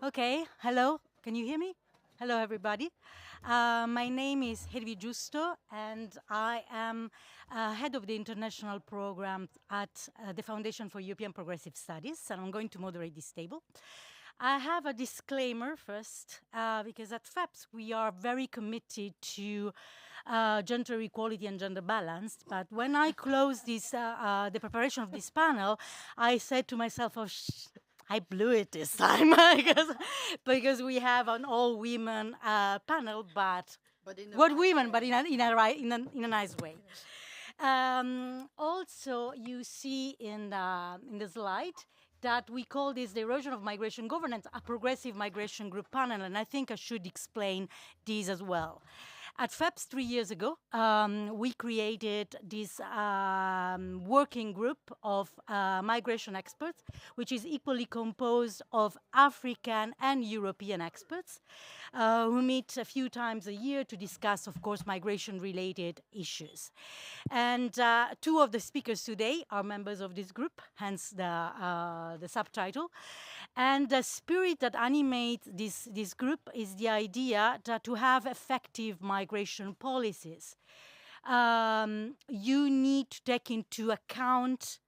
Okay, hello, can you hear me? Hello, everybody. My name is Hedvig Justo, and I am head of the international program at the Foundation for European Progressive Studies, and I'm going to moderate this table. I have a disclaimer first, because at FEPS we are very committed to gender equality and gender balance. But when I closed the preparation of this panel, I said to myself, oh, I blew it this time because we have an all-women panel, but what women, but in a nice way. Also, you see in the slide that we call this the erosion of migration governance, a progressive migration group panel, and I think I should explain this as well. At FEPS 3 years ago, we created this working group of migration experts, which is equally composed of African and European experts who meet a few times a year to discuss, of course, migration-related issues. And two of the speakers today are members of this group, hence the subtitle. And the spirit that animates this group is the idea that to have effective migration policies, you need to take into account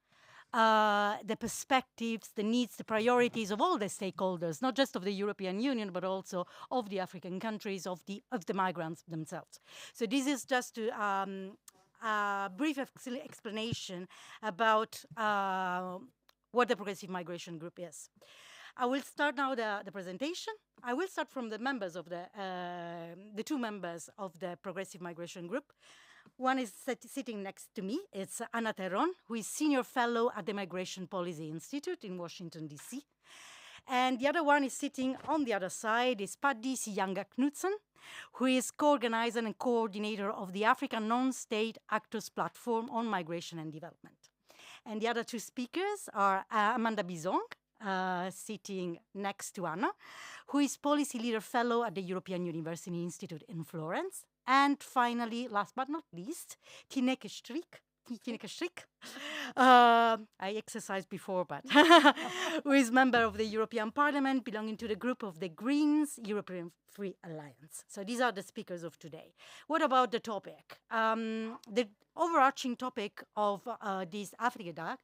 the perspectives, the needs, the priorities of all the stakeholders, not just of the European Union, but also of the African countries, of the migrants themselves. So this is just a brief explanation about what the Progressive Migration Group is. I will start now the presentation. I will start from the members of the two members of the Progressive Migration Group. One is sitting next to me. It's Anna Terron, who is Senior Fellow at the Migration Policy Institute in Washington, D.C. And the other one is sitting on the other side is Paddy Siyanga Knudsen, who is co-organizer and coordinator of the African Non-State Actors Platform on Migration and Development. And the other two speakers are Amanda Bizong, sitting next to Anna, who is Policy Leader Fellow at the European University Institute in Florence. And finally, last but not least, Tineke Strik. I exercised before, but who is member of the European Parliament, belonging to the group of the Greens European Free Alliance. So these are the speakers of today. What about the topic? The overarching topic of this Africa Dag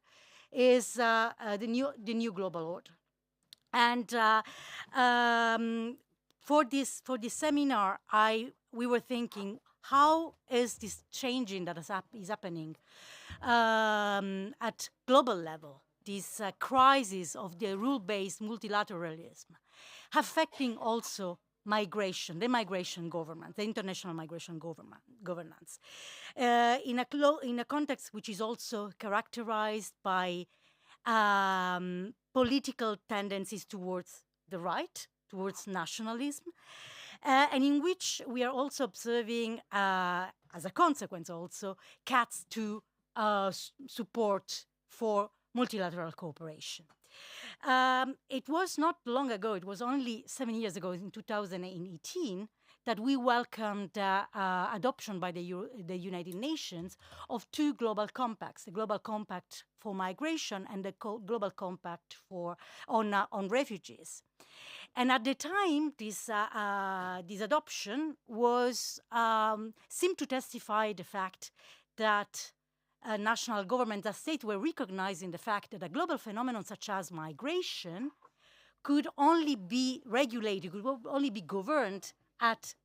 is the new global order. And for this seminar, we were thinking, how is this changing that is happening at global level? This crisis of the rule-based multilateralism, affecting also migration, the migration government, the international migration governance, in a context which is also characterized by political tendencies towards the right, towards nationalism, and in which we are also observing, as a consequence also, cuts to support for multilateral cooperation. It was not long ago, it was only 7 years ago, in 2018, that we welcomed adoption by the United Nations of two global compacts, the Global Compact for Migration and the Global Compact on refugees. And at the time, this adoption was seemed to testify the fact that national governments, as states, were recognizing the fact that a global phenomenon such as migration could only be regulated, could only be governed at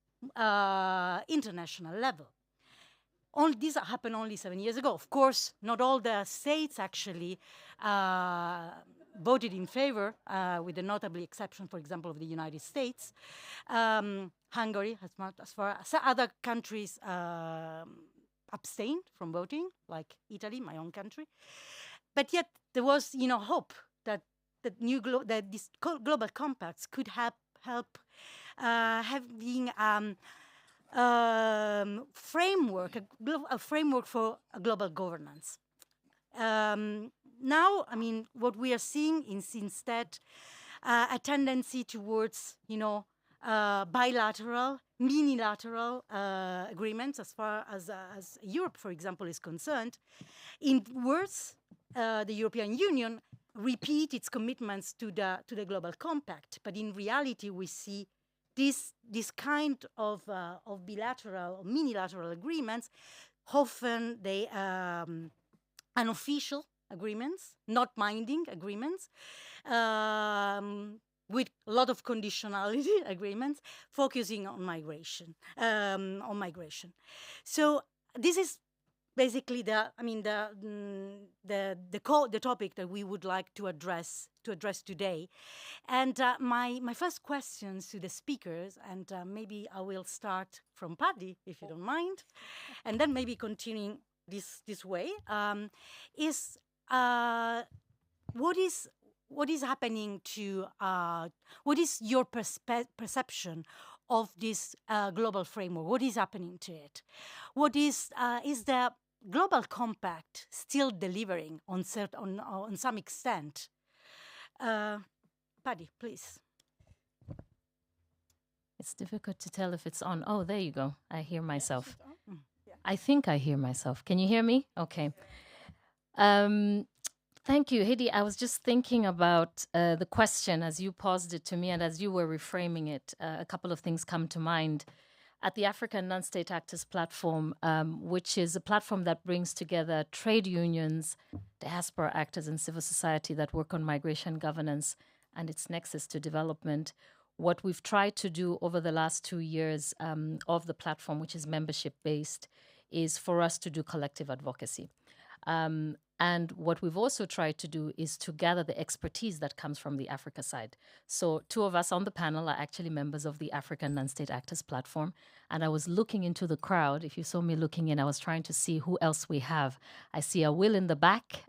international level. This happened only 7 years ago. Of course, not all the states actually voted in favor, with the notable exception, for example, of the United States. Hungary, as far as other countries abstained from voting, like Italy, my own country. But yet there was, hope that these global compacts could help having framework, a framework for a global governance. Now, what we are seeing is instead a tendency towards, bilateral, minilateral agreements as far as Europe, for example, is concerned. In words, the European Union repeat its commitments to the Global Compact. But in reality, we see this kind of bilateral or minilateral agreements, often they unofficial agreements, not binding agreements, with a lot of conditionality agreements, focusing on migration. So this is basically the topic that we would like to address today. And my first questions to the speakers, and maybe I will start from Paddy, if you don't mind, and then maybe continuing this way, is what is happening to what is your perception of this global framework? What is happening to it? What is the Global Compact still delivering on some extent? Paddy, please. It's difficult to tell if it's on. Oh, there you go. I hear myself. Yeah. I think I hear myself. Can you hear me? Okay. Thank you, Hedi. I was just thinking about the question as you posed it to me, and as you were reframing it, a couple of things come to mind. At the African Non-State Actors Platform, which is a platform that brings together trade unions, diaspora actors, and civil society that work on migration governance and its nexus to development, what we've tried to do over the last 2 years of the platform, which is membership-based, is for us to do collective advocacy. And what we've also tried to do is to gather the expertise that comes from the Africa side. So 2 of us on the panel are actually members of the African Non-State Actors Platform. And I was looking into the crowd. If you saw me looking in, I was trying to see who else we have. I see a Will in the back,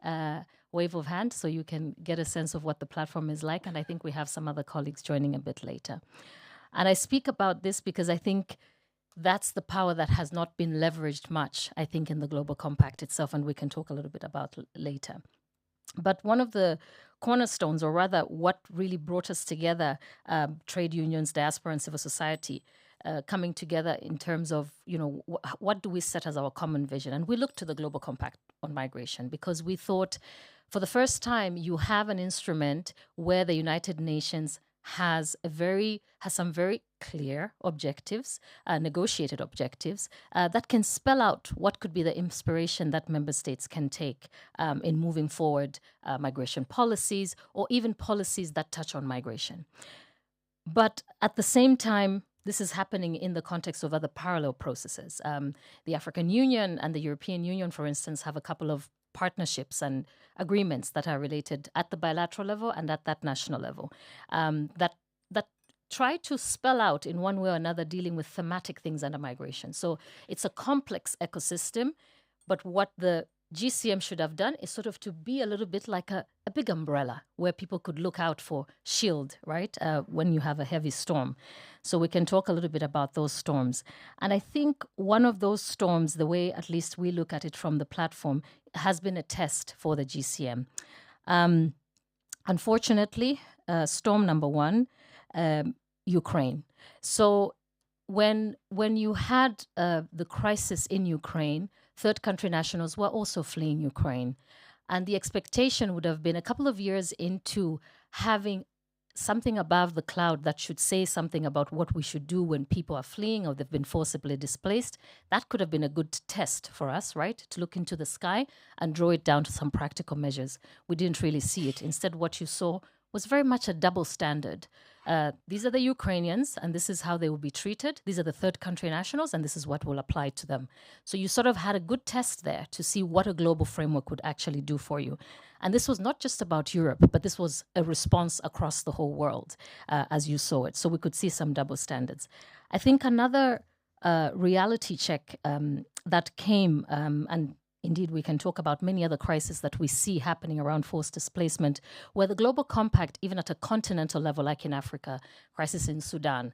wave of hand, so you can get a sense of what the platform is like. And I think we have some other colleagues joining a bit later. And I speak about this because I think that's the power that has not been leveraged much, I think, in the Global Compact itself, and we can talk a little bit about later. But one of the cornerstones, or rather what really brought us together, trade unions, diaspora, and civil society, coming together in terms of, what do we set as our common vision? And we looked to the Global Compact on migration because we thought, for the first time, you have an instrument where the United Nations has some very clear objectives, negotiated objectives, that can spell out what could be the inspiration that member states can take in moving forward migration policies, or even policies that touch on migration. But at the same time, this is happening in the context of other parallel processes. The African Union and the European Union, for instance, have a couple of partnerships and agreements that are related at the bilateral level and at that national level, that try to spell out in one way or another dealing with thematic things under migration. So it's a complex ecosystem, but what the GCM should have done is sort of to be a little bit like a big umbrella where people could look out for shield, right, when you have a heavy storm. So we can talk a little bit about those storms. And I think one of those storms, the way at least we look at it from the platform, has been a test for the GCM. Unfortunately, storm number 1, Ukraine. So when you had the crisis in Ukraine, third country nationals were also fleeing Ukraine. And the expectation would have been a couple of years into having something above the cloud that should say something about what we should do when people are fleeing or they've been forcibly displaced. That could have been a good test for us, right? To look into the sky and draw it down to some practical measures. We didn't really see it. Instead, what you saw was very much a double standard. These are the Ukrainians, and this is how they will be treated. These are the third country nationals, and this is what will apply to them. So you sort of had a good test there to see what a global framework would actually do for you. And this was not just about Europe, but this was a response across the whole world, as you saw it. So we could see some double standards. I think another reality check that came, and indeed, we can talk about many other crises that we see happening around forced displacement, where the Global Compact, even at a continental level, like in Africa, crisis in Sudan,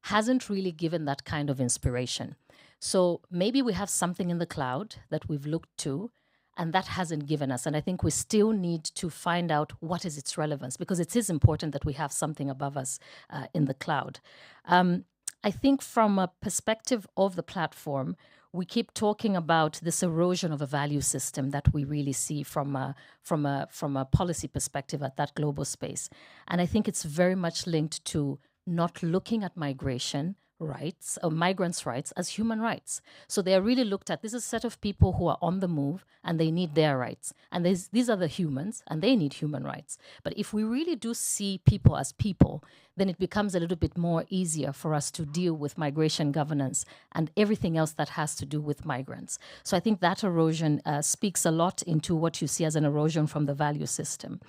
hasn't really given that kind of inspiration. So maybe we have something in the cloud that we've looked to, and that hasn't given us. And I think we still need to find out what is its relevance, because it is important that we have something above us in the cloud. I think from a perspective of the platform, we keep talking about this erosion of a value system that we really see from a policy perspective at that global space. And I think it's very much linked to not looking at migration rights or migrants' rights as human rights. So they are really looked at. This is a set of people who are on the move and they need their rights. And these are the humans and they need human rights. But if we really do see people as people, then it becomes a little bit more easier for us to deal with migration governance and everything else that has to do with migrants. So I think that erosion speaks a lot into what you see as an erosion from the value system.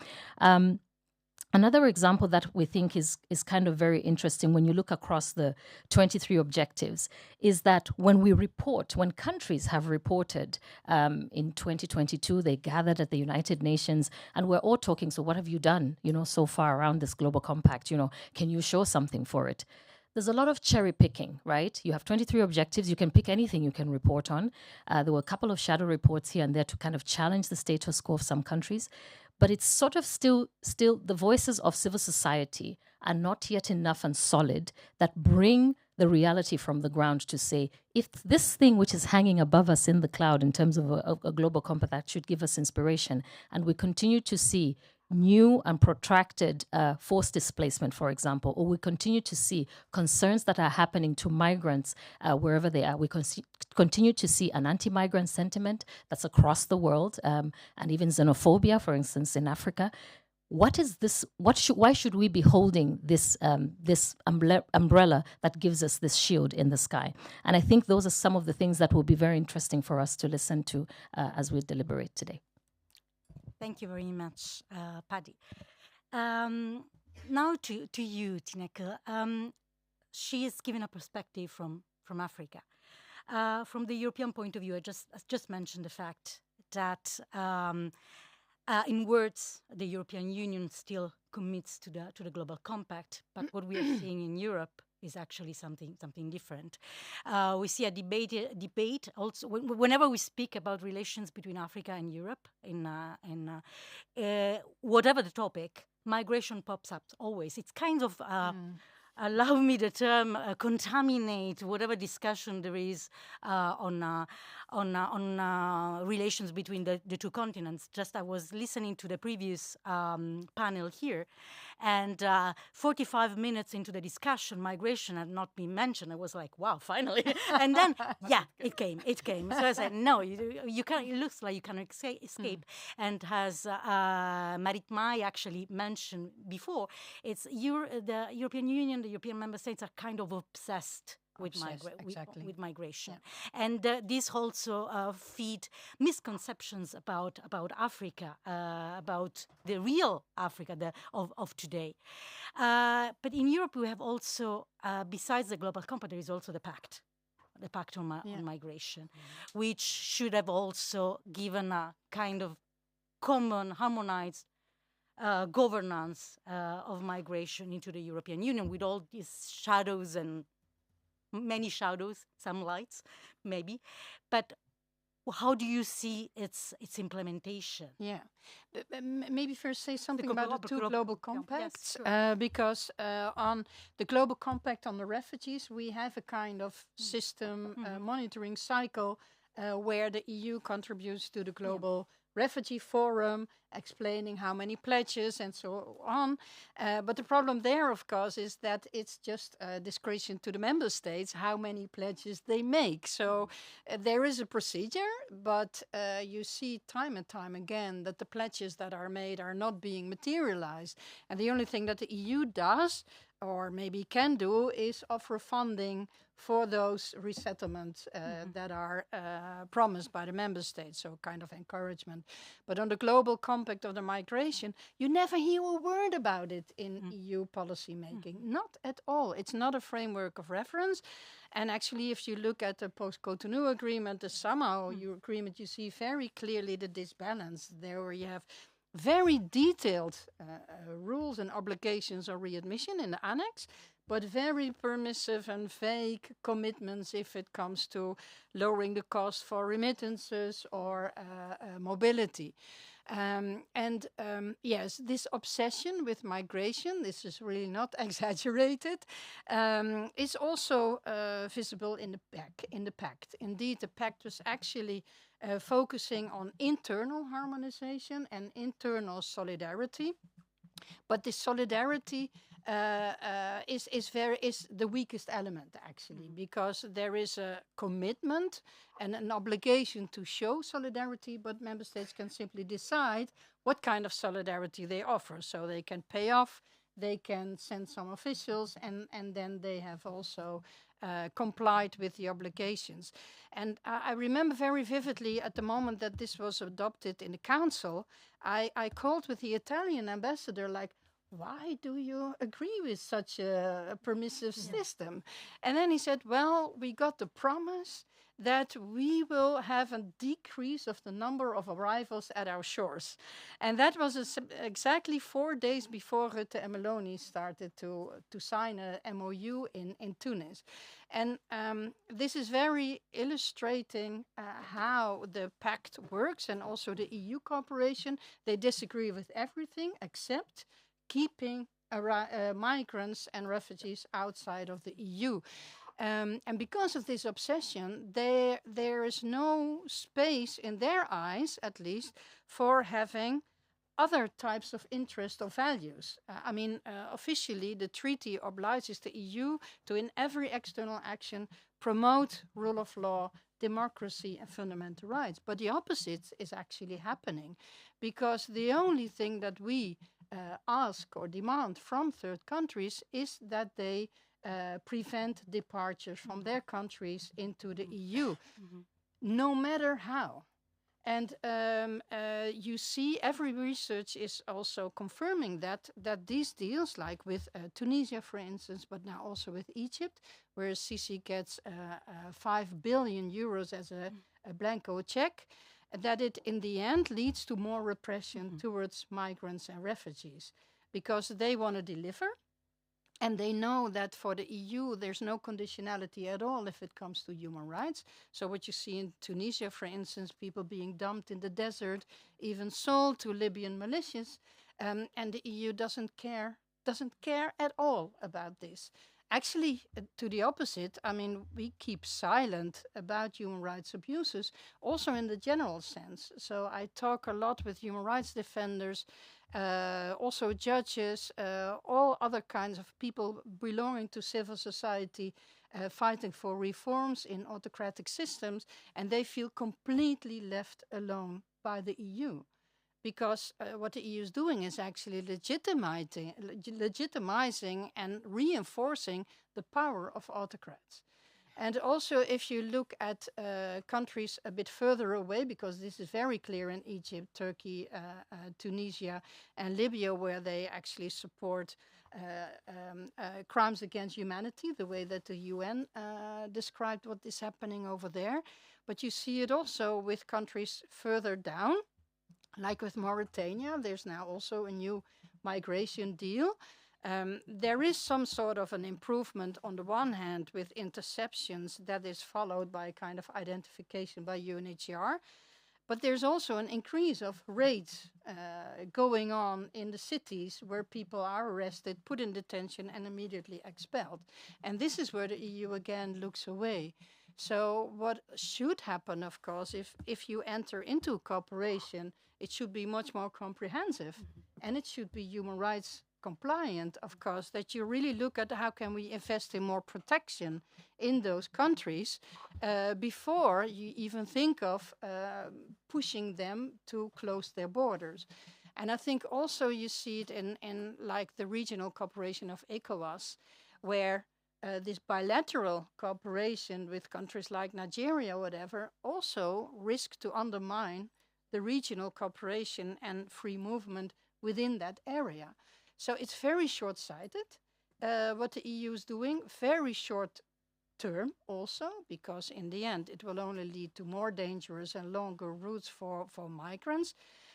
Another example that we think is kind of very interesting when you look across the 23 objectives is that when countries have reported in 2022, they gathered at the United Nations and we're all talking, so what have you done, so far around this global compact? Can you show something for it? There's a lot of cherry picking, right? You have 23 objectives. You can pick anything you can report on. There were a couple of shadow reports here and there to kind of challenge the status quo of some countries. But it's sort of still the voices of civil society are not yet enough and solid that bring the reality from the ground to say, if this thing which is hanging above us in the cloud in terms of a global compact that should give us inspiration, and we continue to see new and protracted forced displacement, for example, or we continue to see concerns that are happening to migrants wherever they are. We continue to see an anti-migrant sentiment that's across the world, and even xenophobia, for instance, in Africa. What is this? Why should we be holding this umbrella that gives us this shield in the sky? And I think those are some of the things that will be very interesting for us to listen to as we deliberate today. Thank you very much, Paddy. Now to you, Tineke. She is giving a perspective from Africa. From the European point of view, I just mentioned the fact that in words, the European Union still commits to the global compact, but what we are seeing in Europe is actually something different. We see a debate also whenever we speak about relations between Africa and Europe in whatever the topic, migration pops up always. It's kind of allow me the term contaminate whatever discussion there is on relations between the two continents. Just I was listening to the previous panel here, and 45 minutes into the discussion, migration had not been mentioned. I was like, wow, finally. And then, yeah, it came. So I said, no, you can't. It looks like you can escape. And as Marit Mai actually mentioned before, it's the European Union, the European member states are kind of obsessed with migration. Yeah. And this also feed misconceptions about Africa, about the real Africa of today. But in Europe, we have also, besides the global compact, there is also the pact on migration, which should have also given a kind of common, harmonized governance of migration into the European Union with all these shadows and many shadows, some lights, maybe. But how do you see its implementation? Yeah, maybe first say something about the two global compacts, because on the global compact on the refugees, we have a kind of system monitoring cycle where the EU contributes to the global refugee forum, explaining how many pledges and so on. But the problem there, of course, is that it's just a discretion to the member states how many pledges they make. So there is a procedure, but you see time and time again that the pledges that are made are not being materialized. And the only thing that the EU does, or maybe can do, is offer funding for those resettlements that are promised by the member states, so kind of encouragement. But on the global compact of the migration, you never hear a word about it in EU policy making. Not at all. It's not a framework of reference. And actually, if you look at the post-Cotonou agreement, the Samao agreement, you see very clearly the disbalance there, where you have very detailed rules and obligations of readmission in the annex, but very permissive and vague commitments if it comes to lowering the cost for remittances or mobility. Yes, this obsession with migration, this is really not exaggerated, is also visible in the pact. Indeed, the pact was actually focusing on internal harmonization and internal solidarity. But this solidarity is the weakest element actually, because there is a commitment and an obligation to show solidarity, but member states can simply decide what kind of solidarity they offer. So they can pay off, they can send some officials, and then they have also complied with the obligations. And I remember very vividly at the moment that this was adopted in the council, I called with the Italian ambassador, like, why do you agree with such a permissive system? And then he said, well, we got the promise that we will have a decrease of the number of arrivals at our shores. And that was exactly 4 days before Rutte and Meloni started to sign a MOU in Tunis. And this is very illustrating how the pact works, and also the EU cooperation. They disagree with everything except keeping migrants and refugees outside of the EU. And because of this obsession, there is no space in their eyes, at least, for having other types of interest or values. Officially, the treaty obliges the EU to, in every external action, promote rule of law, democracy, and fundamental rights. But the opposite is actually happening, because the only thing that we ask or demand from third countries is that they prevent departures from their countries into the EU, no matter how. And you see, every research is also confirming that these deals, like with Tunisia, for instance, but now also with Egypt, where Sisi gets 5 billion euros as a blanco check, that it in the end leads to more repression towards migrants and refugees, because they want to deliver. And they know that for the EU, there's no conditionality at all if it comes to human rights. So what you see in Tunisia, for instance, people being dumped in the desert, even sold to Libyan militias, and the EU doesn't care at all about this. Actually, to the opposite, we keep silent about human rights abuses, also in the general sense. So I talk a lot with human rights defenders, also judges, all other kinds of people belonging to civil society, fighting for reforms in autocratic systems, and they feel completely left alone by the EU. Because what the EU is doing is actually legitimizing and reinforcing the power of autocrats. And also, if you look at countries a bit further away, because this is very clear in Egypt, Turkey, Tunisia, and Libya, where they actually support crimes against humanity, the way that the UN described what is happening over there. But you see it also with countries further down, like with Mauritania. There's now also a new migration deal. There is some sort of an improvement on the one hand with interceptions that is followed by kind of identification by UNHCR, but there's also an increase of raids going on in the cities where people are arrested, put in detention, and immediately expelled. And this is where the EU again looks away. So what should happen, of course, if you enter into cooperation, it should be much more comprehensive, and it should be human rights compliant, of course, that you really look at how can we invest in more protection in those countries before you even think of pushing them to close their borders. And I think also you see it in like the regional cooperation of ECOWAS, where this bilateral cooperation with countries like Nigeria or whatever also risk to undermine the regional cooperation and free movement within that area. So it's very short-sighted, what the EU is doing, very short term also, because in the end it will only lead to more dangerous and longer routes for migrants.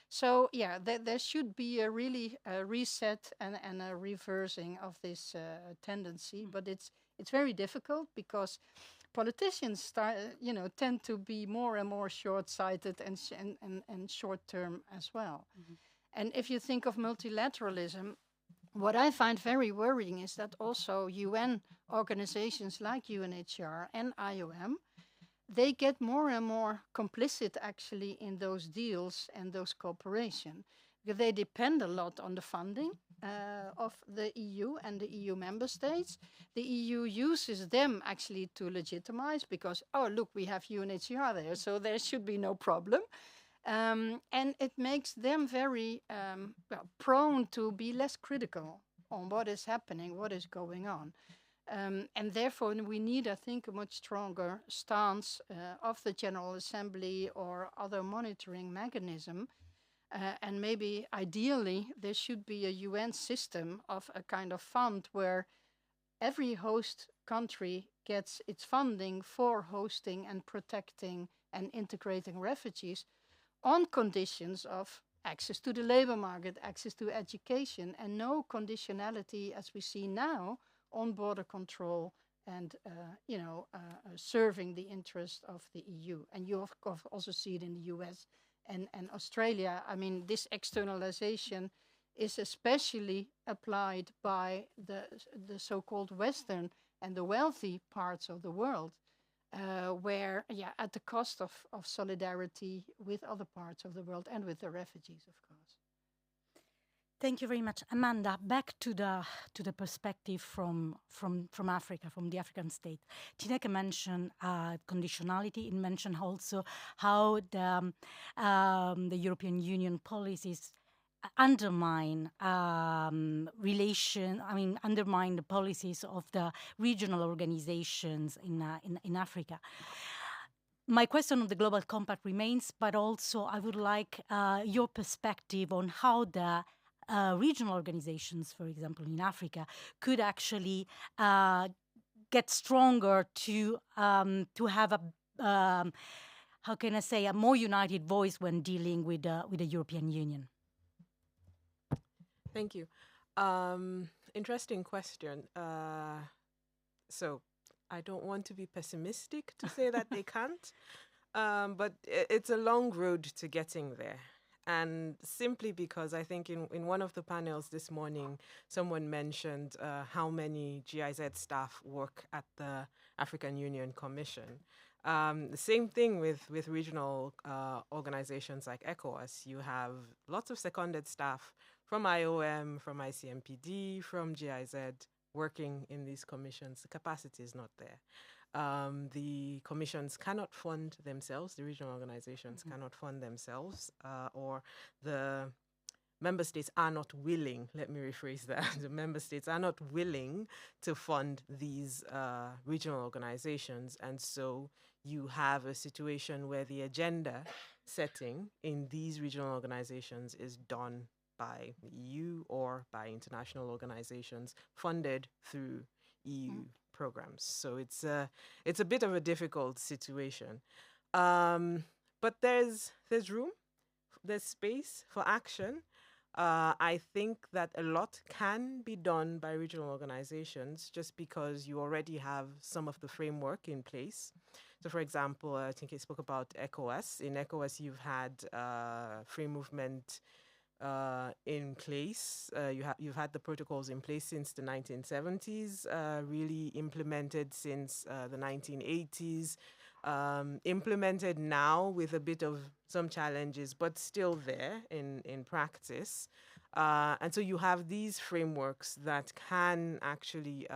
So yeah, there should be a really reset and a reversing of this tendency, but it's very difficult because politicians tend to be more and more short-sighted and short-term as well. And if you think of multilateralism, what I find very worrying is that also UN organizations like UNHCR and IOM, they get more and more complicit actually in those deals and those cooperation, because they depend a lot on the funding of the EU and the EU member states. The EU uses them actually to legitimize, because, oh, look, we have UNHCR there, so there should be no problem. And it makes them very prone to be less critical on what is happening, what is going on. And therefore, we need, I think, a much stronger stance of the General Assembly or other monitoring mechanism. And maybe, ideally, there should be a UN system of a kind of fund where every host country gets its funding for hosting and protecting and integrating refugees on conditions of access to the labor market, access to education, and no conditionality, as we see now, on border control and serving the interest of the EU. And you, of course, also see it in the US and Australia. I mean, this externalization is especially applied by the so-called Western and the wealthy parts of the world, where, at the cost of solidarity with other parts of the world and with the refugees, of course. Thank you very much, Amanda. Back to the perspective from Africa, from the African state. Tineke mentioned conditionality. It mentioned also how the European Union policies undermine undermine the policies of the regional organizations in Africa. My question on the Global Compact remains, but also I would like your perspective on how the regional organizations, for example, in Africa, could actually get stronger to have a how can I say, a more united voice when dealing with the European Union. Thank you. Interesting question. So I don't want to be pessimistic to say that they can't, but it's a long road to getting there. And simply because I think in one of the panels this morning, someone mentioned how many GIZ staff work at the African Union Commission. The same thing with regional organizations like ECOWAS. You have lots of seconded staff from IOM, from ICMPD, from GIZ working in these commissions. The capacity is not there. The commissions cannot fund themselves, the regional organizations cannot fund themselves, or the member states are not willing, let me rephrase that, the member states are not willing to fund these regional organizations. And so you have a situation where the agenda setting in these regional organizations is done by the EU or by international organizations funded through EU programs. So it's a bit of a difficult situation, but there's room, there's space for action. I think that a lot can be done by regional organizations just because you already have some of the framework in place. So, for example, I think I spoke about ECOWAS. In ECOWAS, you've had free movement in place. You've had the protocols in place since the 1970s, really implemented since the 1980s, implemented now with a bit of some challenges, but still there in practice. And so you have these frameworks that can actually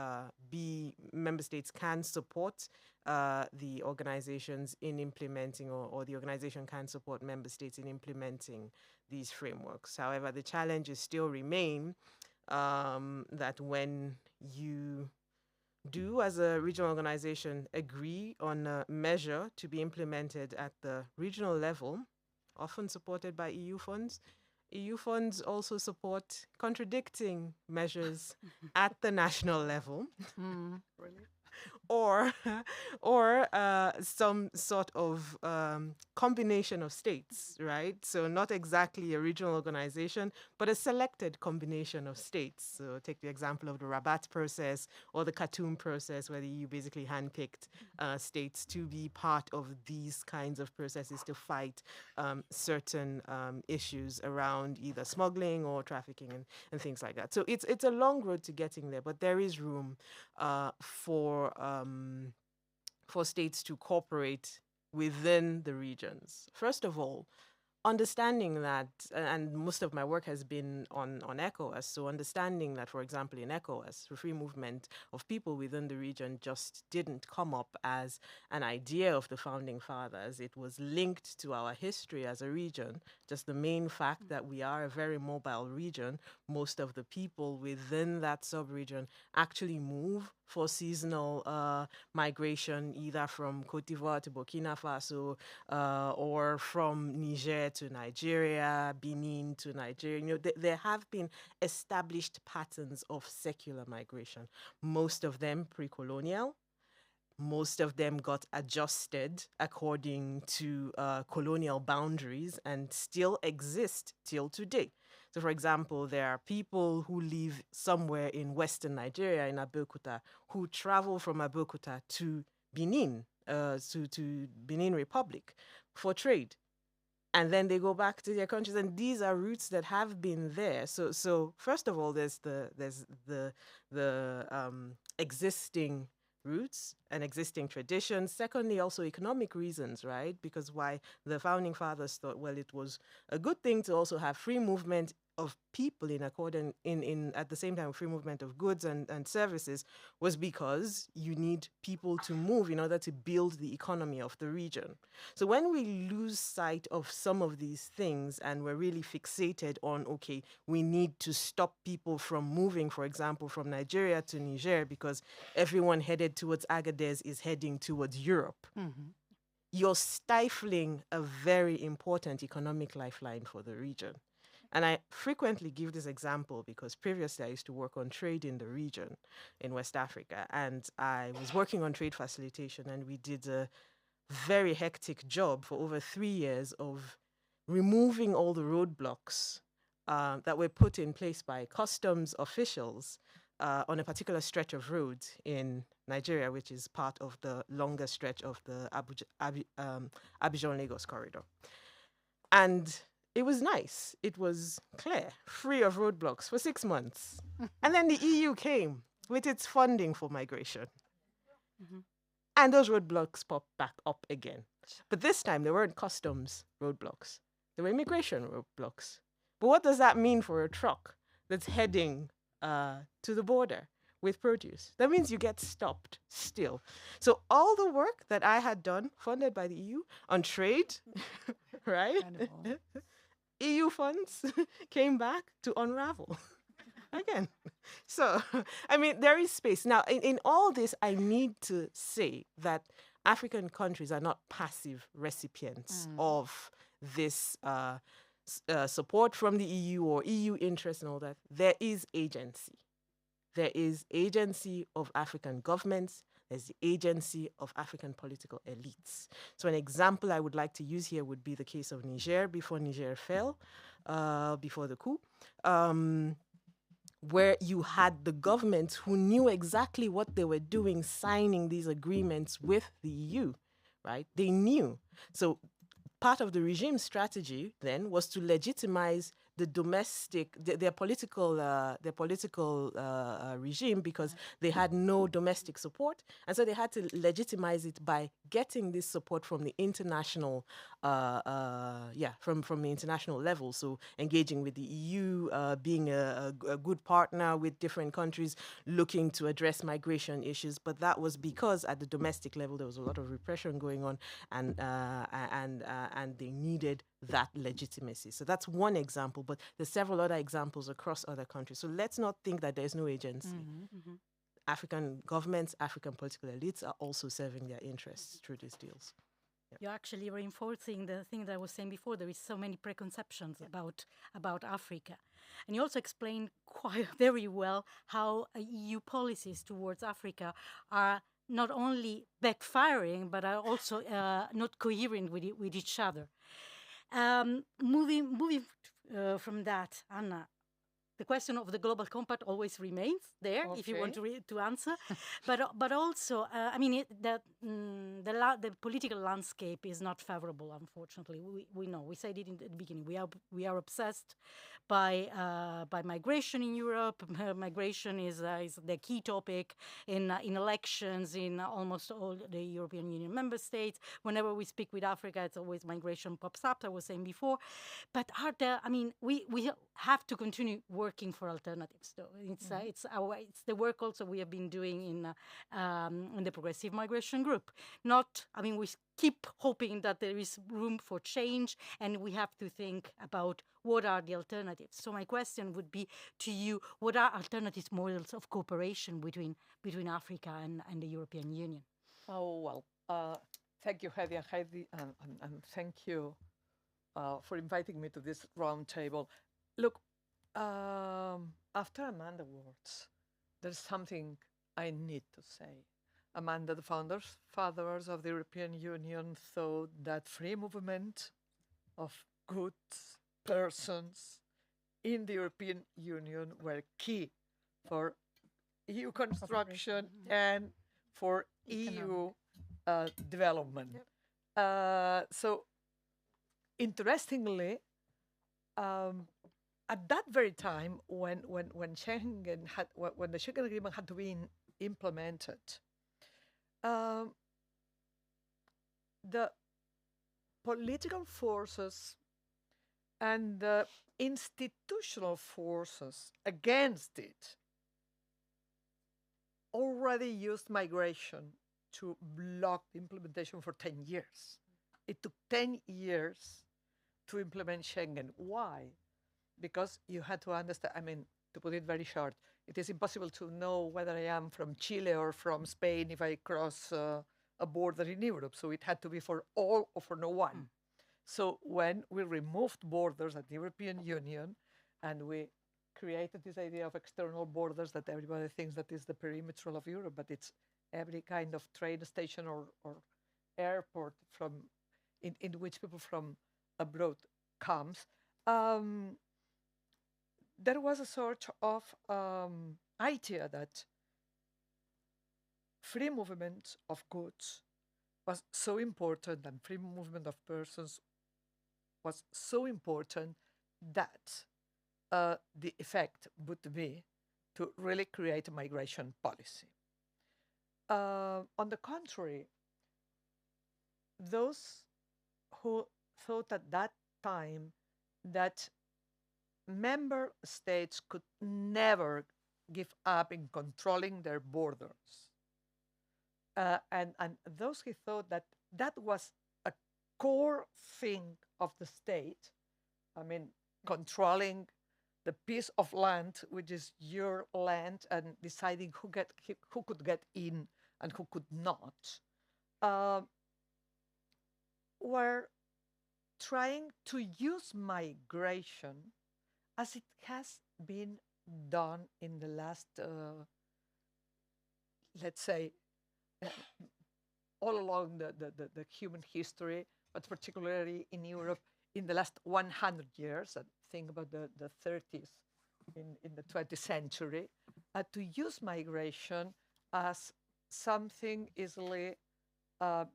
member states can support the organizations in implementing, or the organization can support member states in implementing these frameworks. However, the challenges still remain that when you do, as a regional organization, agree on a measure to be implemented at the regional level, often supported by EU funds, EU funds also support contradicting measures at the national level. or or some sort of combination of states, right? So not exactly a regional organization, but a selected combination of states. So take the example of the Rabat process or the Khartoum process, where the EU basically handpicked states to be part of these kinds of processes to fight certain issues around either smuggling or trafficking and things like that. So it's a long road to getting there, but there is room for states to cooperate within the regions. First of all, understanding that, and most of my work has been on ECOWAS, so understanding that, for example, in ECOWAS, the free movement of people within the region just didn't come up as an idea of the founding fathers. It was linked to our history as a region, just the main fact that we are a very mobile region. Most of the people within that sub-region actually move for seasonal migration, either from Cote d'Ivoire to Burkina Faso or from Niger to Nigeria, Benin to Nigeria. You know, there have been established patterns of secular migration, most of them pre-colonial. Most of them got adjusted according to colonial boundaries and still exist till today. So, for example, there are people who live somewhere in Western Nigeria, in Abeokuta, who travel from Abeokuta to Benin, to Benin Republic for trade. And then they go back to their countries, and these are routes that have been there. So first of all, there's the existing roots and existing traditions. Secondly, also economic reasons, right? Because why the founding fathers thought, well, it was a good thing to also have free movement of people in at the same time free movement of goods and services, was because you need people to move in order to build the economy of the region. So when we lose sight of some of these things and we're really fixated on, okay, we need to stop people from moving, for example, from Nigeria to Niger because everyone headed towards Agadez is heading towards Europe. You're stifling a very important economic lifeline for the region. And I frequently give this example because previously I used to work on trade in the region in West Africa. And I was working on trade facilitation, and we did a very hectic job for over 3 years of removing all the roadblocks that were put in place by customs officials on a particular stretch of road in Nigeria, which is part of the longer stretch of the Abidjan-Lagos corridor. And it was nice. It was clear, free of roadblocks for 6 months. And then the EU came with its funding for migration. And those roadblocks popped back up again. But this time, they weren't customs roadblocks. They were immigration roadblocks. But what does that mean for a truck that's heading to the border with produce? That means you get stopped still. So all the work that I had done, funded by the EU, on trade, right? EU funds came back to unravel again. So, I mean, there is space. Now, in all this, I need to say that African countries are not passive recipients of this support from the EU or EU interest and all that. There is agency. There is agency of African governments. There's the agency of African political elites. So an example I would like to use here would be the case of Niger before Niger fell, before the coup, where you had the governments who knew exactly what they were doing, signing these agreements with the EU, right? They knew. So part of the regime strategy then was to legitimize the domestic, their political regime, because they had no domestic support, and so they had to legitimize it by getting this support from the international, from the international level. So engaging with the EU, being a good partner with different countries, looking to address migration issues. But that was because at the domestic level there was a lot of repression going on, and they needed that legitimacy. So that's one example, but there's several other examples across other countries. So let's not think that there's no agency. African governments, African political elites are also serving their interests through these deals. You're actually reinforcing the thing that I was saying before. There is so many preconceptions about Africa. And you also explained quite very well how EU policies towards Africa are not only backfiring, but are also not coherent with each other. Moving from that, Anna, the question of the global compact always remains there, if you want to answer. But also, I mean, the political landscape is not favorable, unfortunately. We know. We said it in the beginning. We are obsessed by migration in Europe. Migration is the key topic in elections in almost all the European Union member states. Whenever we speak with Africa, it's always migration pops up. I was saying before. But are there? I mean, we have to continue working for alternatives. Though it's the work also we have been doing in the Progressive Migration Group. I mean, we keep hoping that there is room for change, and we have to think about what are the alternatives. So my question would be to you: what are alternative models of cooperation between Africa and the European Union? Oh well, thank you, Heidi, and thank you for inviting me to this round table. Look, after Amanda's words, there's something I need to say. Amanda, the fathers of the European Union, thought that free movement of goods, persons in the European Union were key for EU construction and for EU development. Yep. So, interestingly, at that very time, when Schengen when the Schengen Agreement had to be implemented, the political forces and the institutional forces against it already used migration to block the implementation for 10 years. It took 10 years to implement Schengen. Why? Because you had to understand, I mean, to put it very short, it is impossible to know whether I am from Chile or from Spain if I cross a border in Europe. So it had to be for all or for no one. So when we removed borders at the European Union and we created this idea of external borders that everybody thinks that is the perimeter of Europe, but it's every kind of train station or airport in which people from abroad comes, there was a sort of idea that free movement of goods was so important and free movement of persons was so important that the effect would be to really create a migration policy. On the contrary, those who thought at that time that member states could never give up in controlling their borders, and those who thought that that was a core thing of the state, I mean, controlling the piece of land which is your land and deciding who could get in and who could not, were trying to use migration as it has been done in the last, let's say, all along the human history, but particularly in Europe in the last 100 years, and think about the 30s in the 20th century, to use migration as something easily that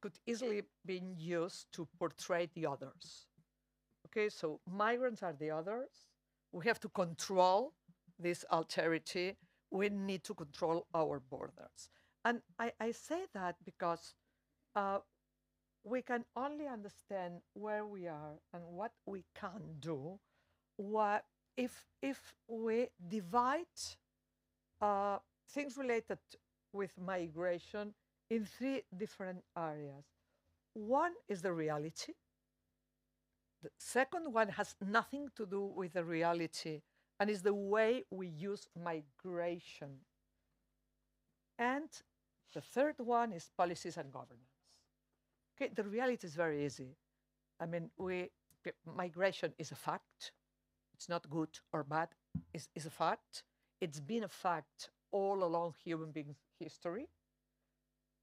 could easily be used to portray the others. Okay, so migrants are the others. We have to control this alterity. We need to control our borders. And I say that because we can only understand where we are and what we can do if we divide things related with migration in 3 different areas. One is the reality. The second one has nothing to do with the reality and is the way we use migration. And the third one is policies and governance. Okay, the reality is very easy. I mean, migration is a fact. It's not good or bad. It's a fact. It's been a fact all along human beings' history.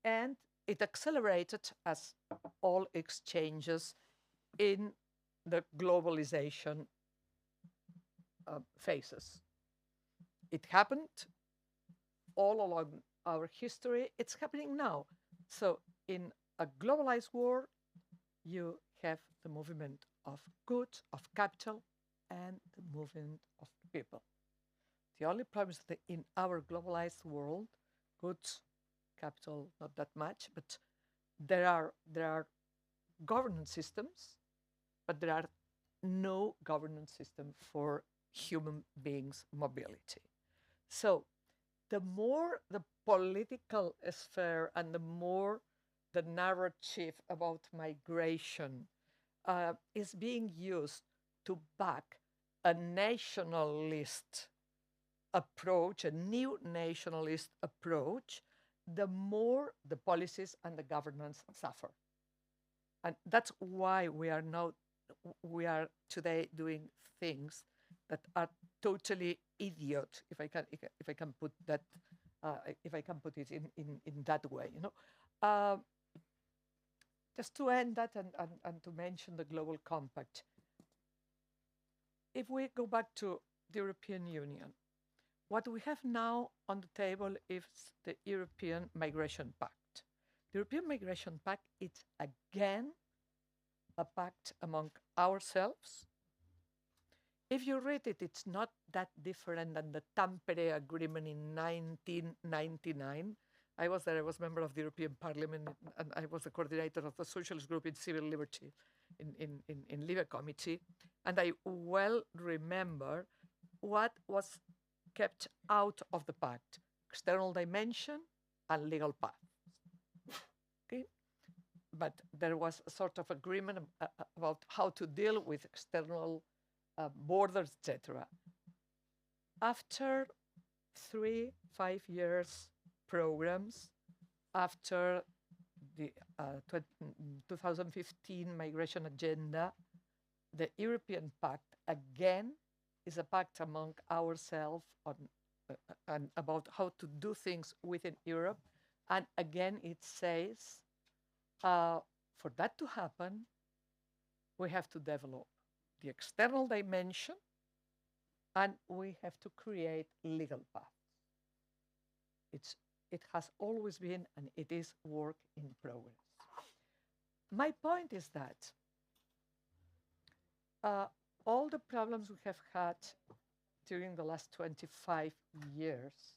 And it accelerated as all exchanges in the globalization phases. It happened all along our history. It's happening now. So in a globalized world, you have the movement of goods, of capital, and the movement of people. The only problem is that in our globalized world, goods, capital, not that much, but there are governance systems, but there are no governance system for human beings' mobility. So the more the political sphere and the more the narrative about migration is being used to back a nationalist approach, a new nationalist approach, the more the policies and the governance suffer. And that's why we are today doing things that are totally idiot, if I can put that, if I can put it in that way, you know. Just to end that and to mention the Global Compact. If we go back to the European Union, what we have now on the table is the European Migration Pact. The European Migration Pact is again a pact among ourselves. If you read it, it's not that different than the Tampere Agreement in 1999. I was there, I was member of the European Parliament, and I was the coordinator of the Socialist Group in Civil Liberty in Libe Committee. And I well remember what was kept out of the pact: external dimension and legal path. Okay? But there was a sort of agreement about how to deal with external borders, etc. After 3-5 years programs, after the 2015 migration agenda, the European Pact again is a pact among ourselves and about how to do things within Europe. And again, it says, for that to happen, we have to develop the external dimension and we have to create legal paths. It has always been, and it is work in progress. My point is that all the problems we have had during the last 25 years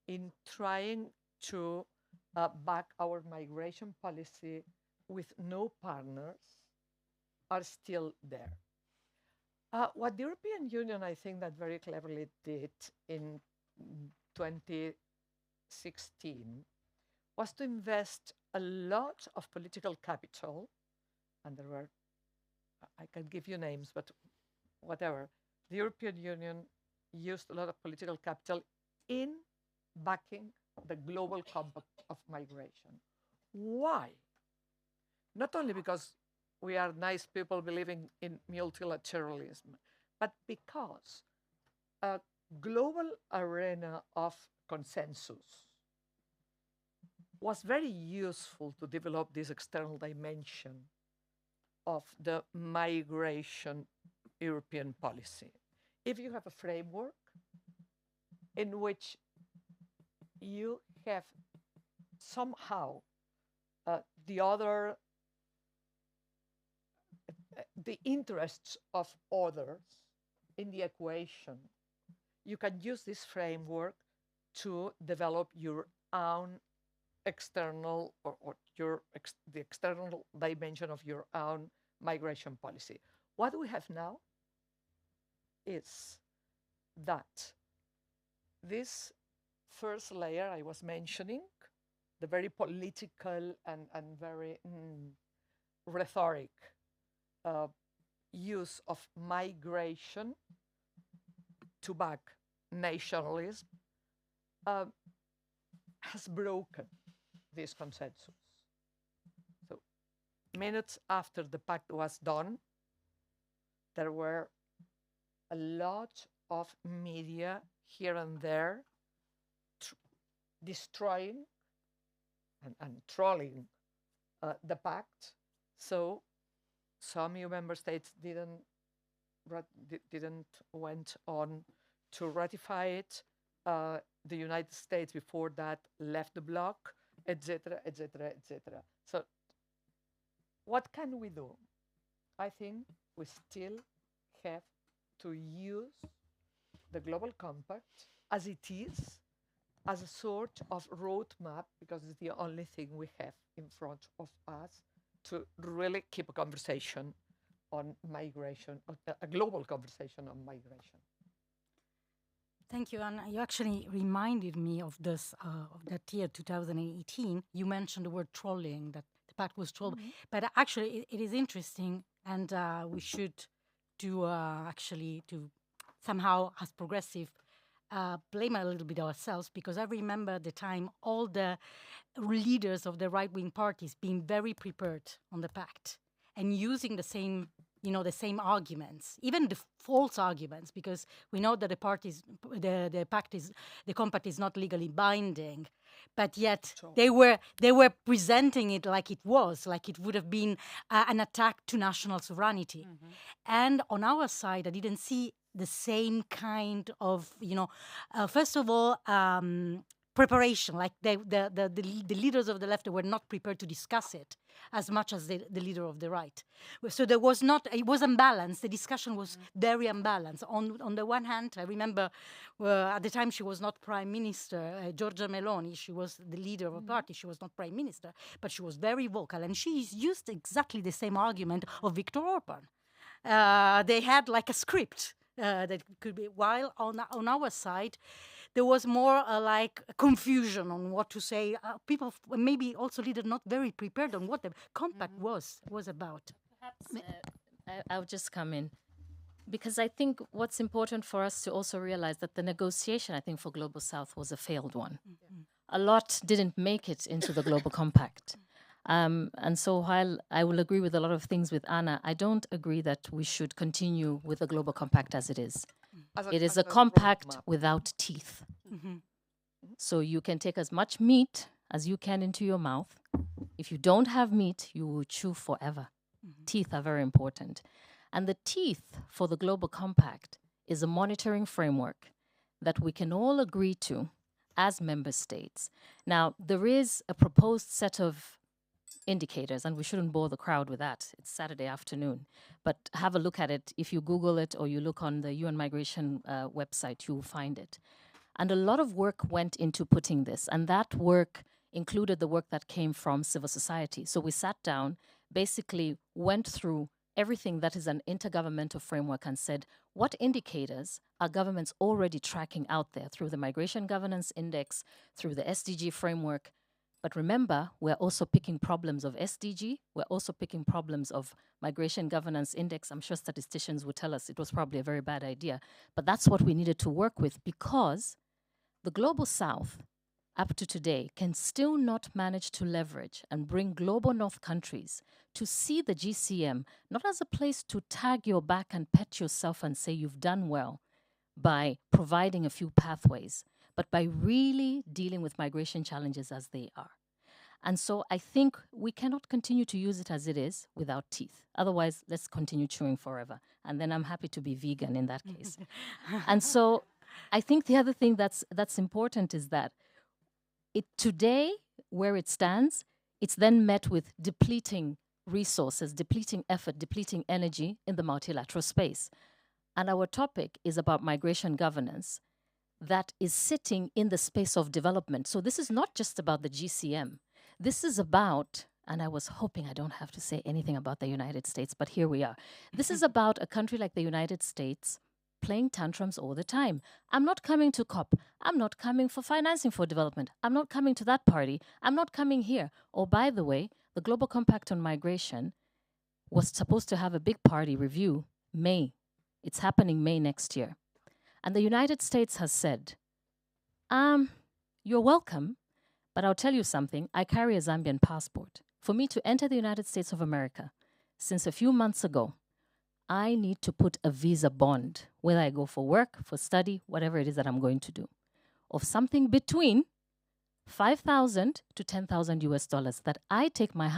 in trying to back our migration policy with no partners are still there. What the European Union, I think, that very cleverly did in 2016 was to invest a lot of political capital, and there were, I can give you names, but whatever. The European Union used a lot of political capital in backing the global compact of migration. Why? Not only because we are nice people believing in multilateralism, but because a global arena of consensus was very useful to develop this external dimension of the migration European policy. If you have a framework in which you have somehow the interests of others in the equation, you can use this framework to develop your own external the external dimension of your own migration policy. What we have now is that this first layer I was mentioning, the very political and very rhetoric use of migration to back nationalism has broken this consensus. So minutes after the pact was done, there were a lot of media here and there destroying and trolling the pact. So some EU member states didn't went on to ratify it. The United States before that left the bloc, etc., etc., etc. So what can we do? I think we still have to use the Global Compact as it is, as a sort of roadmap, because it's the only thing we have in front of us to really keep a conversation on migration, a global conversation on migration. Thank you, Anna. You actually reminded me of this, of that year 2018. You mentioned the word trolling, that the pact was trolled. But actually, it is interesting, and we should do actually to somehow, as progressive, blame a little bit ourselves, because I remember at the time all the leaders of the right-wing parties being very prepared on the pact and using the same, the same arguments, even the false arguments, because we know that the compact is not legally binding, but yet they were presenting it like it would have been an attack to national sovereignty. And on our side, I didn't see the same kind of, first of all, preparation. Like the leaders of the left were not prepared to discuss it as much as the leader of the right. So it was unbalanced. The discussion was very unbalanced. On the one hand, I remember at the time she was not prime minister, Giorgia Meloni. She was the leader of a party. She was not prime minister, but she was very vocal, and she used exactly the same argument of Viktor Orban. They had like a script. That could be, while on our side, there was more like confusion on what to say. People, maybe also leaders, not very prepared on what the compact was about. Perhaps I'll just come in, because I think what's important for us to also realize that the negotiation, I think, for Global South was a failed one. A lot didn't make it into the Global Compact. And so while I will agree with a lot of things with Anna, I don't agree that we should continue with the Global Compact as it is. It is a compact without teeth. So you can take as much meat as you can into your mouth. If you don't have meat, you will chew forever. Teeth are very important. And the teeth for the Global Compact is a monitoring framework that we can all agree to as member states. Now, there is a proposed set of indicators, and we shouldn't bore the crowd with that. It's Saturday afternoon. But have a look at it. If you Google it or you look on the UN Migration website, you will find it. And a lot of work went into putting this, and that work included the work that came from civil society. So we sat down, basically went through everything that is an intergovernmental framework and said, what indicators are governments already tracking out there through the Migration Governance Index, through the SDG framework? But remember, we're also picking problems of SDG. We're also picking problems of Migration Governance Index. I'm sure statisticians would tell us it was probably a very bad idea. But that's what we needed to work with, because the Global South, up to today, can still not manage to leverage and bring Global North countries to see the GCM not as a place to tag your back and pet yourself and say you've done well by providing a few pathways, but by really dealing with migration challenges as they are. And so I think we cannot continue to use it as it is without teeth. Otherwise, let's continue chewing forever. And then I'm happy to be vegan in that case. And so I think the other thing that's important is that today, where it stands, it's then met with depleting resources, depleting effort, depleting energy in the multilateral space. And our topic is about migration governance that is sitting in the space of development. So this is not just about the GCM. This is about, and I was hoping I don't have to say anything about the United States, but here we are. This is about a country like the United States playing tantrums all the time. I'm not coming to COP. I'm not coming for financing for development. I'm not coming to that party. I'm not coming here. Oh, by the way, the Global Compact on Migration was supposed to have a big party review May. It's happening May next year. And the United States has said, you're welcome, but I'll tell you something. I carry a Zambian passport. For me to enter the United States of America, since a few months ago, I need to put a visa bond, whether I go for work, for study, whatever it is that I'm going to do, of something between $5,000 to $10,000 US dollars, that I take my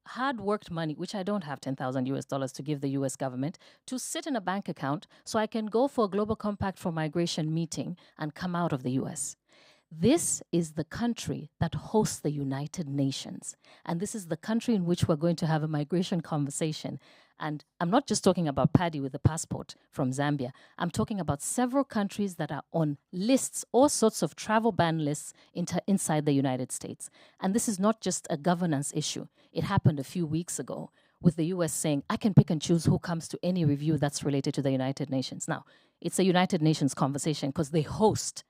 hard-worked money, which I don't have $10,000 US dollars to give the US government, to sit in a bank account so I can go for a Global Compact for Migration meeting and come out of the US. This is the country that hosts the United Nations. And this is the country in which we're going to have a migration conversation. And I'm not just talking about Paddy with a passport from Zambia. I'm talking about several countries that are on lists, all sorts of travel ban lists inside the United States. And this is not just a governance issue. It happened a few weeks ago with the US saying, I can pick and choose who comes to any review that's related to the United Nations. Now, it's a United Nations conversation because they host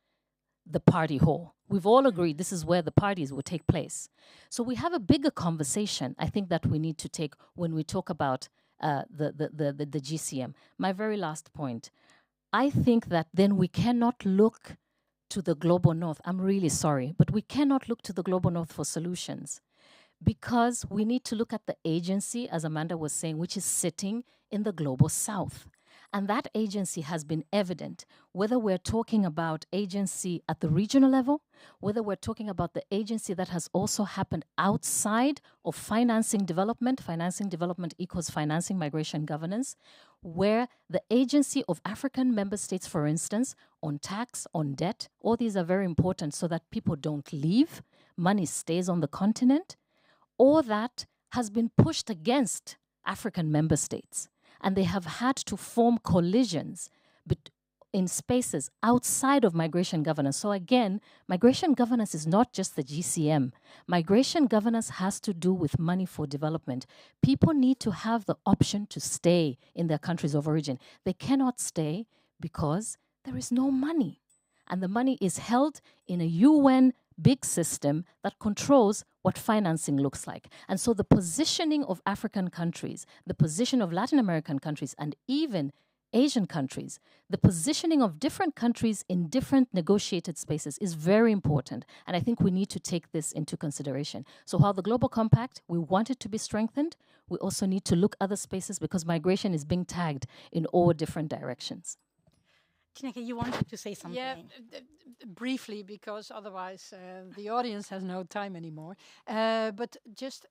the party hall. We've all agreed this is where the parties will take place. So we have a bigger conversation, I think, that we need to take when we talk about the GCM. My very last point, I think that then we cannot look to the global north. I'm really sorry, but we cannot look to the global north for solutions, because we need to look at the agency, as Amanda was saying, which is sitting in the global south. And that agency has been evident, whether we're talking about agency at the regional level, whether we're talking about the agency that has also happened outside of financing development. Financing development equals financing migration governance, where the agency of African member states, for instance, on tax, on debt, all these are very important so that people don't leave, money stays on the continent, or that has been pushed against African member states. And they have had to form collisions in spaces outside of migration governance. So again, migration governance is not just the GCM. Migration governance has to do with money for development. People need to have the option to stay in their countries of origin. They cannot stay because there is no money. And the money is held in a UN big system that controls what financing looks like. And so the positioning of African countries, the position of Latin American countries, and even Asian countries, the positioning of different countries in different negotiated spaces is very important. And I think we need to take this into consideration. So while the Global Compact, we want it to be strengthened, we also need to look other spaces because migration is being tagged in all different directions. Tineke, you wanted to say something? Yeah, briefly, because otherwise the audience has no time anymore. But just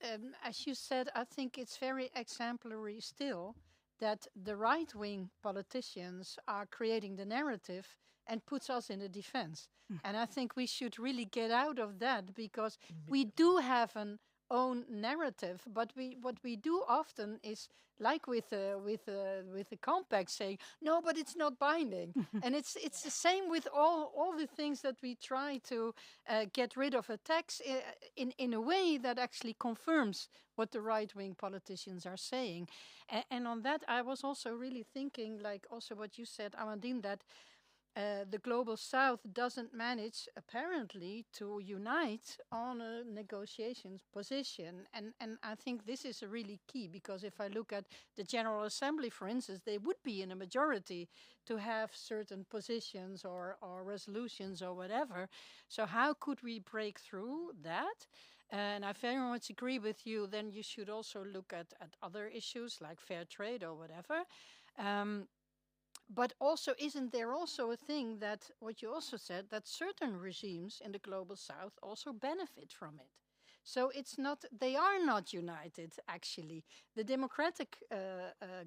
as you said, I think it's very exemplary still that the right-wing politicians are creating the narrative and puts us in the defense. And I think we should really get out of that, because we do have an own narrative, but what we do often is like with the compact, saying no, but it's not binding. And it's the same with all the things that we try to get rid of a tax in a way that actually confirms what the right-wing politicians are saying. And on that, I was also really thinking, like also what you said, Amandine, that the Global South doesn't manage, apparently, to unite on a negotiations position. And I think this is a really key, because if I look at the General Assembly, for instance, they would be in a majority to have certain positions or resolutions or whatever. So how could we break through that? And I very much agree with you. Then you should also look at other issues like fair trade or whatever. But also, isn't there also a thing that, what you also said, that certain regimes in the Global South also benefit from it? So it's not, they are not united, actually. The democratic